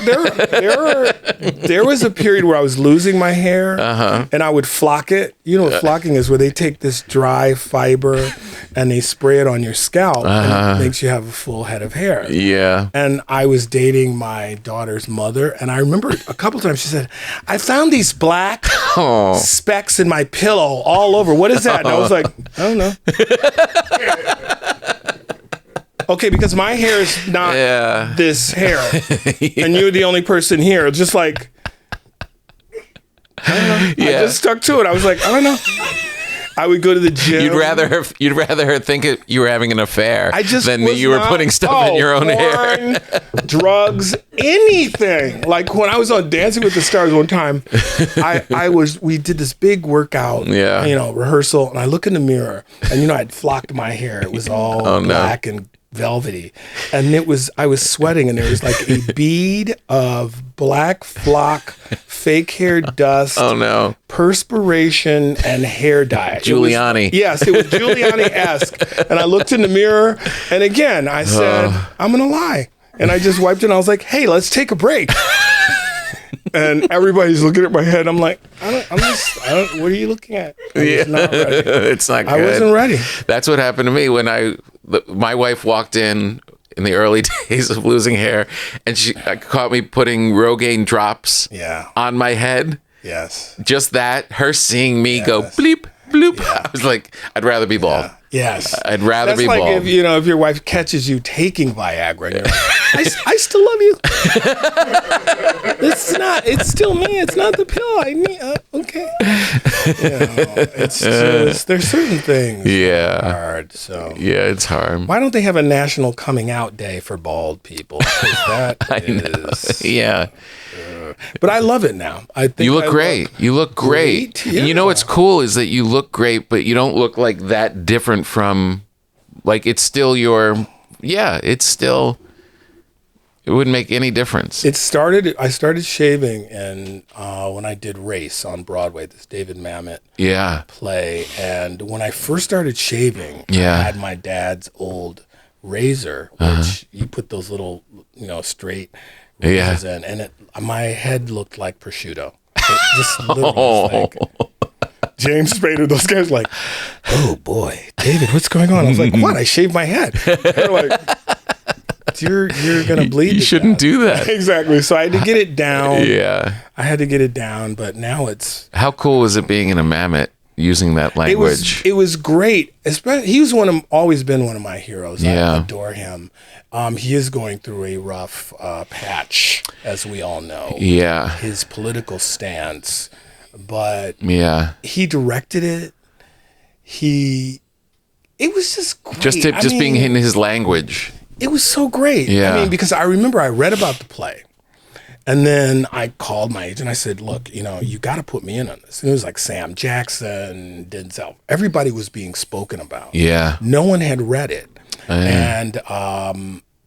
was a period where I was losing my hair, and I would flock it. You know what flocking is, where they take this dry fiber and they spray it on your scalp, and it makes you have a full head of hair. Yeah. And I was dating my daughter's mother, and I remember a couple times she said, I found these black specks in my pillow all over. What is that? And I was like, I don't know. Okay, because my hair is not this hair, and you're the only person here. Just like, I don't know. I just stuck to it. I was like, I don't know. I would go to the gym. You'd rather her think you were having an affair than that you were putting stuff in your own porn, hair. Drugs, anything. Like when I was on Dancing with the Stars one time, we did this big workout, rehearsal, and I look in the mirror, and I'd flocked my hair. It was all black and velvety, and I was sweating, and there was like a bead of black flock, fake hair dust, perspiration, and hair dye. Giuliani. Yes, it was Giuliani-esque. And I looked in the mirror, and again I said, I'm gonna lie, and I just wiped it, and I was like, hey, let's take a break. And everybody's looking at my head. I'm like, what are you looking at? I was not ready. It's not good. I wasn't ready. That's what happened to me when my wife walked in in the early days of losing hair, and she caught me putting Rogaine drops on my head. Yes. Just that, her seeing me go bleep, bloop. Yeah. I was like, I'd rather be bald. Yeah. Yes. I'd rather be bald. bald. If your wife catches you taking Viagra, and you're like, I still love you. It's still me. It's not the pill. I need, okay. It's just, there's certain things that are hard. So yeah, it's hard. Why don't they have a national coming out day for bald people? Because that is. Yeah. But I love it now. I think you look great. You look great. Yeah. You know what's cool is that you look great, but you don't look like that different from, like, it's still your, it's still, it wouldn't make any difference. I started shaving and when I did Race on Broadway, this David Mamet play. And when I first started shaving, I had my dad's old razor, which you put those little, straight razors in, and my head looked like prosciutto. It just literally was like James Spader, those guys like, oh boy, David, what's going on? I was like, what? I shaved my head. They're like, you're gonna bleed. You shouldn't do that. Exactly. So I had to get it down. Yeah. I had to get it down, but now it's. How cool was it being in a Mamet using that language? It was great. Especially, he was always been one of my heroes. Yeah. I adore him. He is going through a rough patch, as we all know. Yeah. His political stance, but he directed it. It was just great. Just being in his language. It was so great. Yeah. I mean, because I remember I read about the play. And then I called my agent. I said, look, you got to put me in on this. And it was like Sam Jackson, Denzel. Everybody was being spoken about. Yeah. No one had read it. And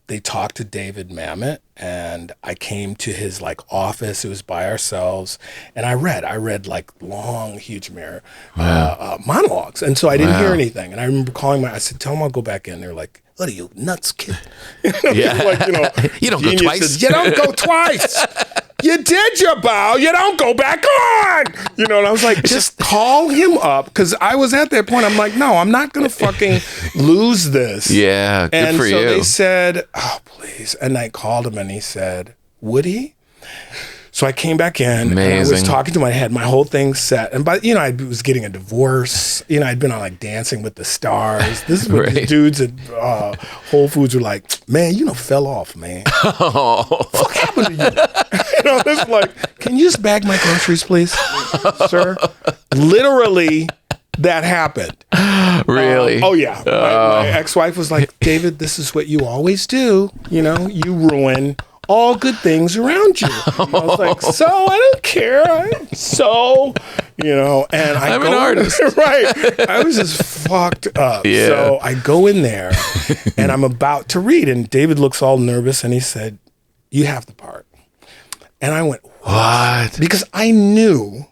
they talked to David Mamet. And I came to his office. It was by ourselves. And I read like long, huge mirror monologues. And so I didn't hear anything. And I remember I said, tell them I'll go back in. They're like, what are you, nuts, kid? You don't go twice. You don't go twice. You did your bow. You don't go back on. And I was like, just call him up. Because I was at that point. I'm like, no, I'm not going to fucking lose this. Yeah, good for you. And so they said, oh, please. And I called him and he said, would he? So I came back in. Amazing. And I was talking to him. I had my whole thing set. And I was getting a divorce. I'd been on Dancing with the Stars. This is what the dudes at Whole Foods were like, man, fell off, man. What happened to you? It's like, can you just bag my groceries, please, sir? Literally, that happened. Really? Oh, yeah. My ex-wife was like, David, this is what you always do. You ruin all good things around you. I was like, so I don't care. And I'm an artist. Right. I was just fucked up. Yeah. So I go in there and I'm about to read. And David looks all nervous and he said, you have the part. And I went, what? Because I knew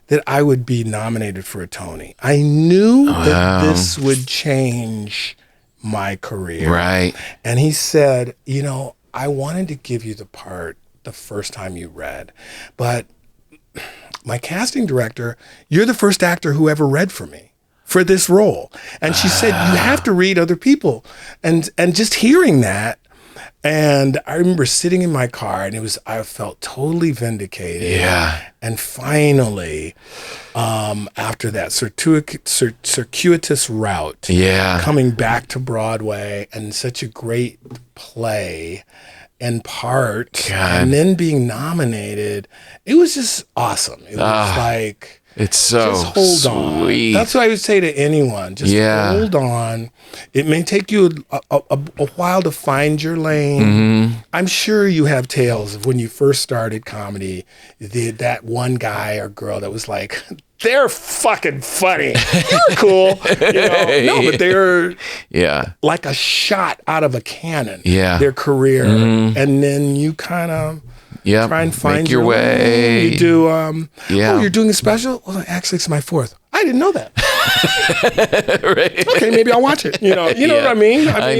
that I would be nominated for a Tony. I knew that this would change my career. Right. And he said, I wanted to give you the part the first time you read, but my casting director, you're the first actor who ever read for me for this role. And she said, you have to read other people. And just hearing that, and I remember sitting in my car and I felt totally vindicated. Yeah. And finally, after that circuitous route, coming back to Broadway and such a great play and part, and then being nominated, it was just awesome. It was like, it's so just hold sweet. on. That's what I would say to anyone. Just hold on. It may take you a while to find your lane. Mm-hmm. I'm sure you have tales of when you first started comedy, that one guy or girl that was like, they're fucking funny. They're cool. No, but they're like a shot out of a cannon. Yeah. Their career. Mm-hmm. And then you kind of try and find make your way. You do, oh, you're doing a special? Well, actually, it's my fourth. I didn't know that. Right. Okay, maybe I'll watch it. You know what I mean? I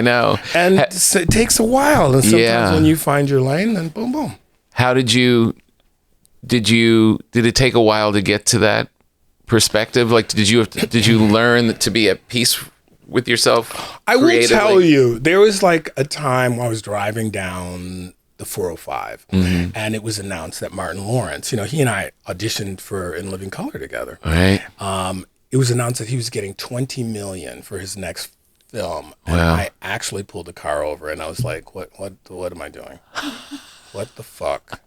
know. And it takes a while. And sometimes when you find your lane, then boom, boom. How did it take a while to get to that perspective? Like, did you learn to be at peace with yourself? I will creatively? tell you, there was like a time when I was driving down the 405, and it was announced that Martin Lawrence, he and I auditioned for In Living Color together. Right. It was announced that he was getting $20 million for his next film, and Wow. I actually pulled the car over, and I was like, "What am I doing? What the fuck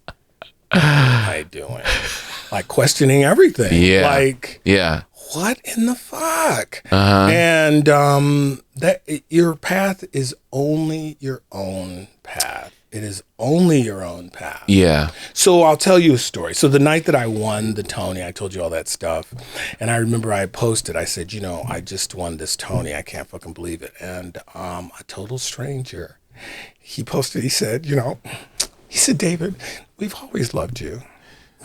am I doing?" Like questioning everything. Yeah. Like, Yeah. what in the fuck? Uh-huh. And that your path is only your own path. It is only your own path. Yeah. So I'll tell you a story. So the night that I won the Tony, I told you all that stuff. And I remember I posted, I said, I just won this Tony. I can't fucking believe it. And a total stranger, he posted, he said, David, we've always loved you.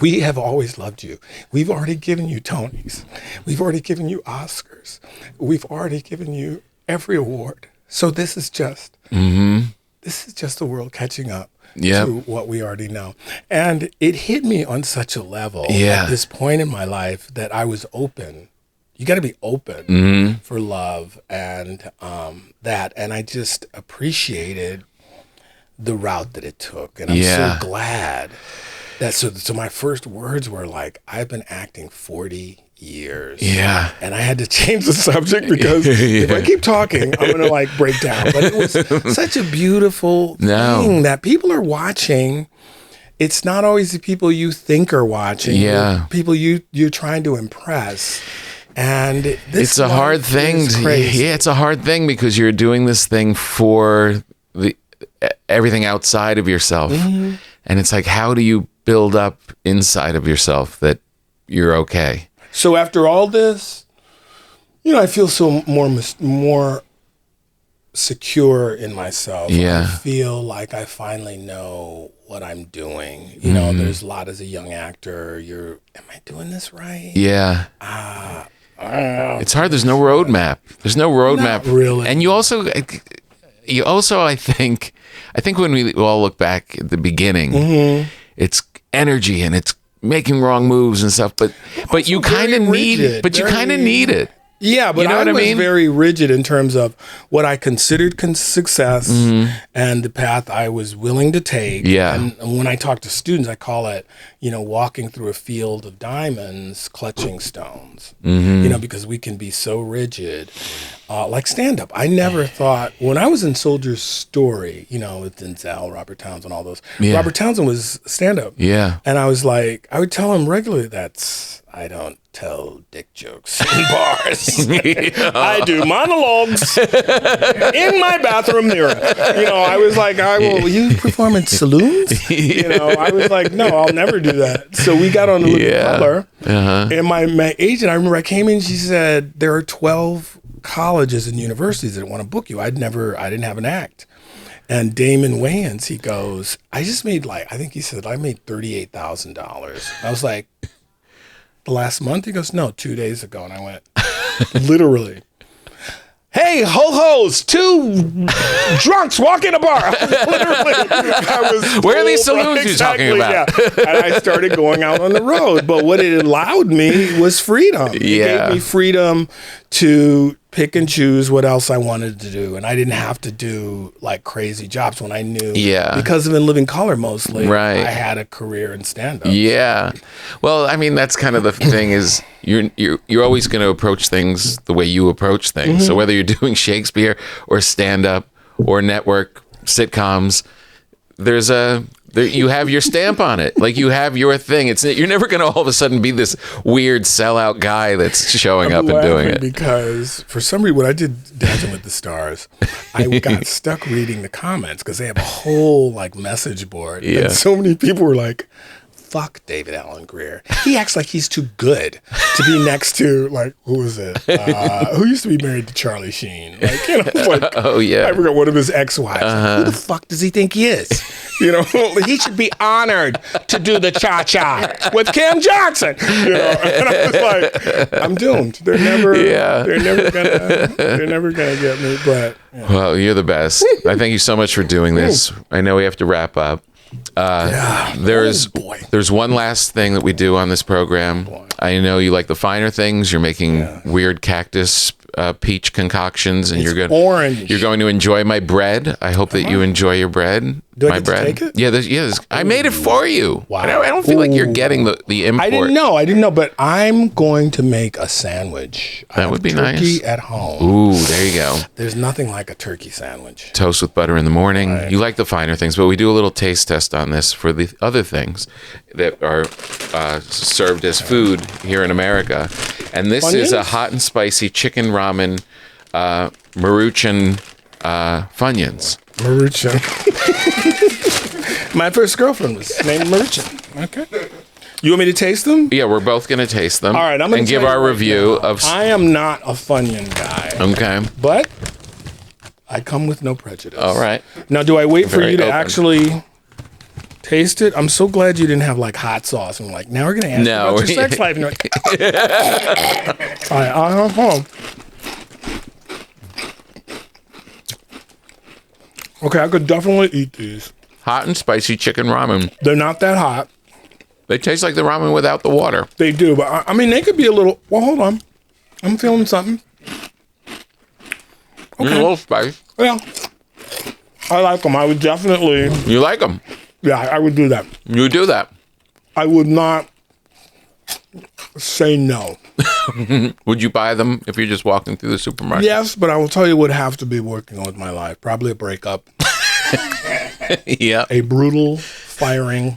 We have always loved you. We've already given you Tonys. We've already given you Oscars. We've already given you every award. So this is just the world catching up to what we already know. And it hit me on such a level at this point in my life that I was open. You got to be open for love and that. And I just appreciated the route that it took. And I'm so glad that, so my first words were like, I've been acting 40 years. Yeah. And I had to change the subject because if I keep talking, I'm going to break down. But it was such a beautiful thing that people are watching. It's not always the people you think are watching. Yeah. People you're trying to impress. And It's a hard thing. It's a hard thing because you're doing this thing for everything outside of yourself. And it's like, how do you build up inside of yourself that you're okay? So after all this, I feel so more secure in myself. Yeah. I feel like I finally know what I'm doing. There's a lot as a young actor. Am I doing this right? Yeah. It's hard. There's no roadmap. There's no roadmap. Not really. And you also, I think when we all look back at the beginning, it's energy and it's making wrong moves and stuff, but you kind of need it. Yeah, but I was very rigid in terms of what I considered success and the path I was willing to take. Yeah. And when I talk to students, I call it, walking through a field of diamonds, clutching stones. Because we can be so rigid. Like stand-up. I never thought, when I was in Soldier's Story, with Denzel, Robert Townsend, all those. Yeah. Robert Townsend was stand-up. Yeah. And I was like, I would tell him regularly, I don't tell dick jokes in bars. I do monologues in my bathroom mirror. I was like, will you perform in saloons? I was like, no, I'll never do that. So we got on the Living Color. And my agent, I remember I came in, she said, there are 12 colleges and universities that want to book you. I didn't have an act. And Damon Wayans, he goes, I just made I think he said, I made $38,000. I was like, the last month? He goes, no, 2 days ago. And I went, literally. Hey, ho-hos, 2 drunks walk in a bar. Literally. Where are these saloons you're talking about? Yeah. And I started going out on the road. But what it allowed me was freedom. It gave me freedom to pick and choose what else I wanted to do. And I didn't have to do crazy jobs when I knew, because of In Living Color mostly, I had a career in stand-up. Yeah. Well, I mean, that's kind of the thing is you're always going to approach things the way you approach things. So whether you're doing Shakespeare or stand-up or network sitcoms, you have your stamp on it. You have your thing. You're never going to all of a sudden be this weird sellout guy that's showing up and doing it. Because for some reason, when I did Dancing with the Stars, I got stuck reading the comments because they have a whole like message board. And so many people were like, fuck David Alan Grier. He acts like he's too good to be next to, like, who was it? Who used to be married to Charlie Sheen? Like, you know, like, oh, yeah. I forgot one of his ex-wives. Like, who the fuck does he think he is? You know, he should be honored to do the cha-cha with Kim Johnson. You know, and I was like, I'm doomed. They're never gonna get me. But well, you're the best. I thank you so much for doing this. I know we have to wrap up. There's one last thing that we do on this program. I know you like the finer things. You're making weird cactus peach concoctions, and you're orange. You're going to enjoy my bread. I hope that you enjoy your bread. Do I my get to bread. take it? Yeah, I made it for you. Wow. I don't feel like you're getting the import. I didn't know, but I'm going to make a sandwich. That would be turkey nice. at home. Ooh, there you go. There's nothing like a turkey sandwich. Toast with butter in the morning. Right. You like the finer things, but we do a little taste test on this for the other things that are served as food here in America. And this is a hot and spicy chicken ramen Maruchan Funyuns. Maruchan. My first girlfriend was named Maruchan. Okay. You want me to taste them? Yeah, we're both going to taste them. All right, I'm going to give our review of. I am not a Funyun guy. Okay. But I come with no prejudice. All right. Now, do I wait for Very you to open. actually taste it? I'm so glad you didn't have like hot sauce. I'm like, now we're going to ask you about your sex life. And you're like, all right, I'll have home. Okay, I could definitely eat these. Hot and spicy chicken ramen. They're not that hot. They taste like the ramen without the water. They do, but I mean, they could be a little. Well, hold on. I'm feeling something. A little spice. Yeah. I like them. I would definitely. You like them? Yeah, I would do that. You do that. I would not say no. Would you buy them if you're just walking through the supermarket? Yes, but I will tell you what have to be working on with my life. Probably a breakup. Yeah. A brutal firing.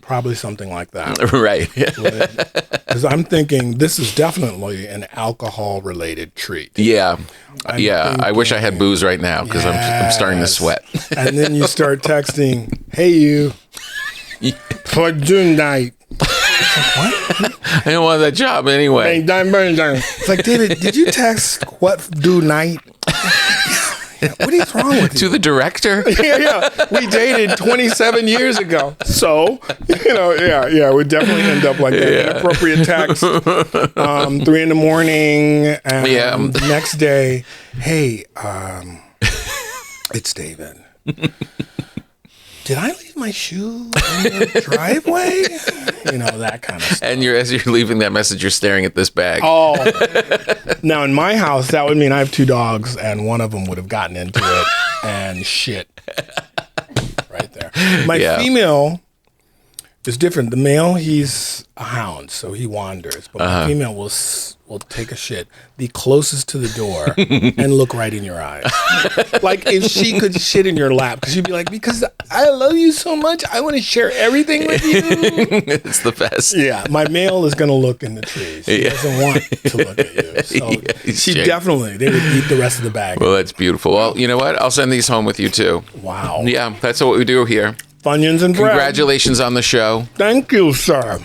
Probably something like that. Right. Because I'm thinking this is definitely an alcohol-related treat. Yeah. I'm I wish I had booze right now because I'm starting to Yes. sweat. And then you start texting, "Hey, you, for tonight." I don't want that job anyway. It's like, David, did you text what do night? What is wrong with To you? the director? Yeah. We dated 27 years ago. So, we definitely end up like that. Inappropriate text. 3 a.m. And the next day, hey, it's David. Did I leave my shoe in the driveway? That kind of stuff. And as you're leaving that message, you're staring at this bag. Oh. Now, in my house, that would mean I have 2 dogs, and one of them would have gotten into it and shit right there. My female is different. The male, he's a hound, so he wanders. But my female will take a shit the closest to the door and look right in your eyes. Like if she could shit in your lap, because she'd be like, because I love you so much, I want to share everything with you. It's the best. Yeah, my male is going to look in the trees. He doesn't want to look at you. So they would eat the rest of the bag. Well, that's beautiful. Well, you know what? I'll send these home with you too. Wow. Yeah, that's what we do here. Funyuns and bread. Congratulations on the show. Thank you, sir.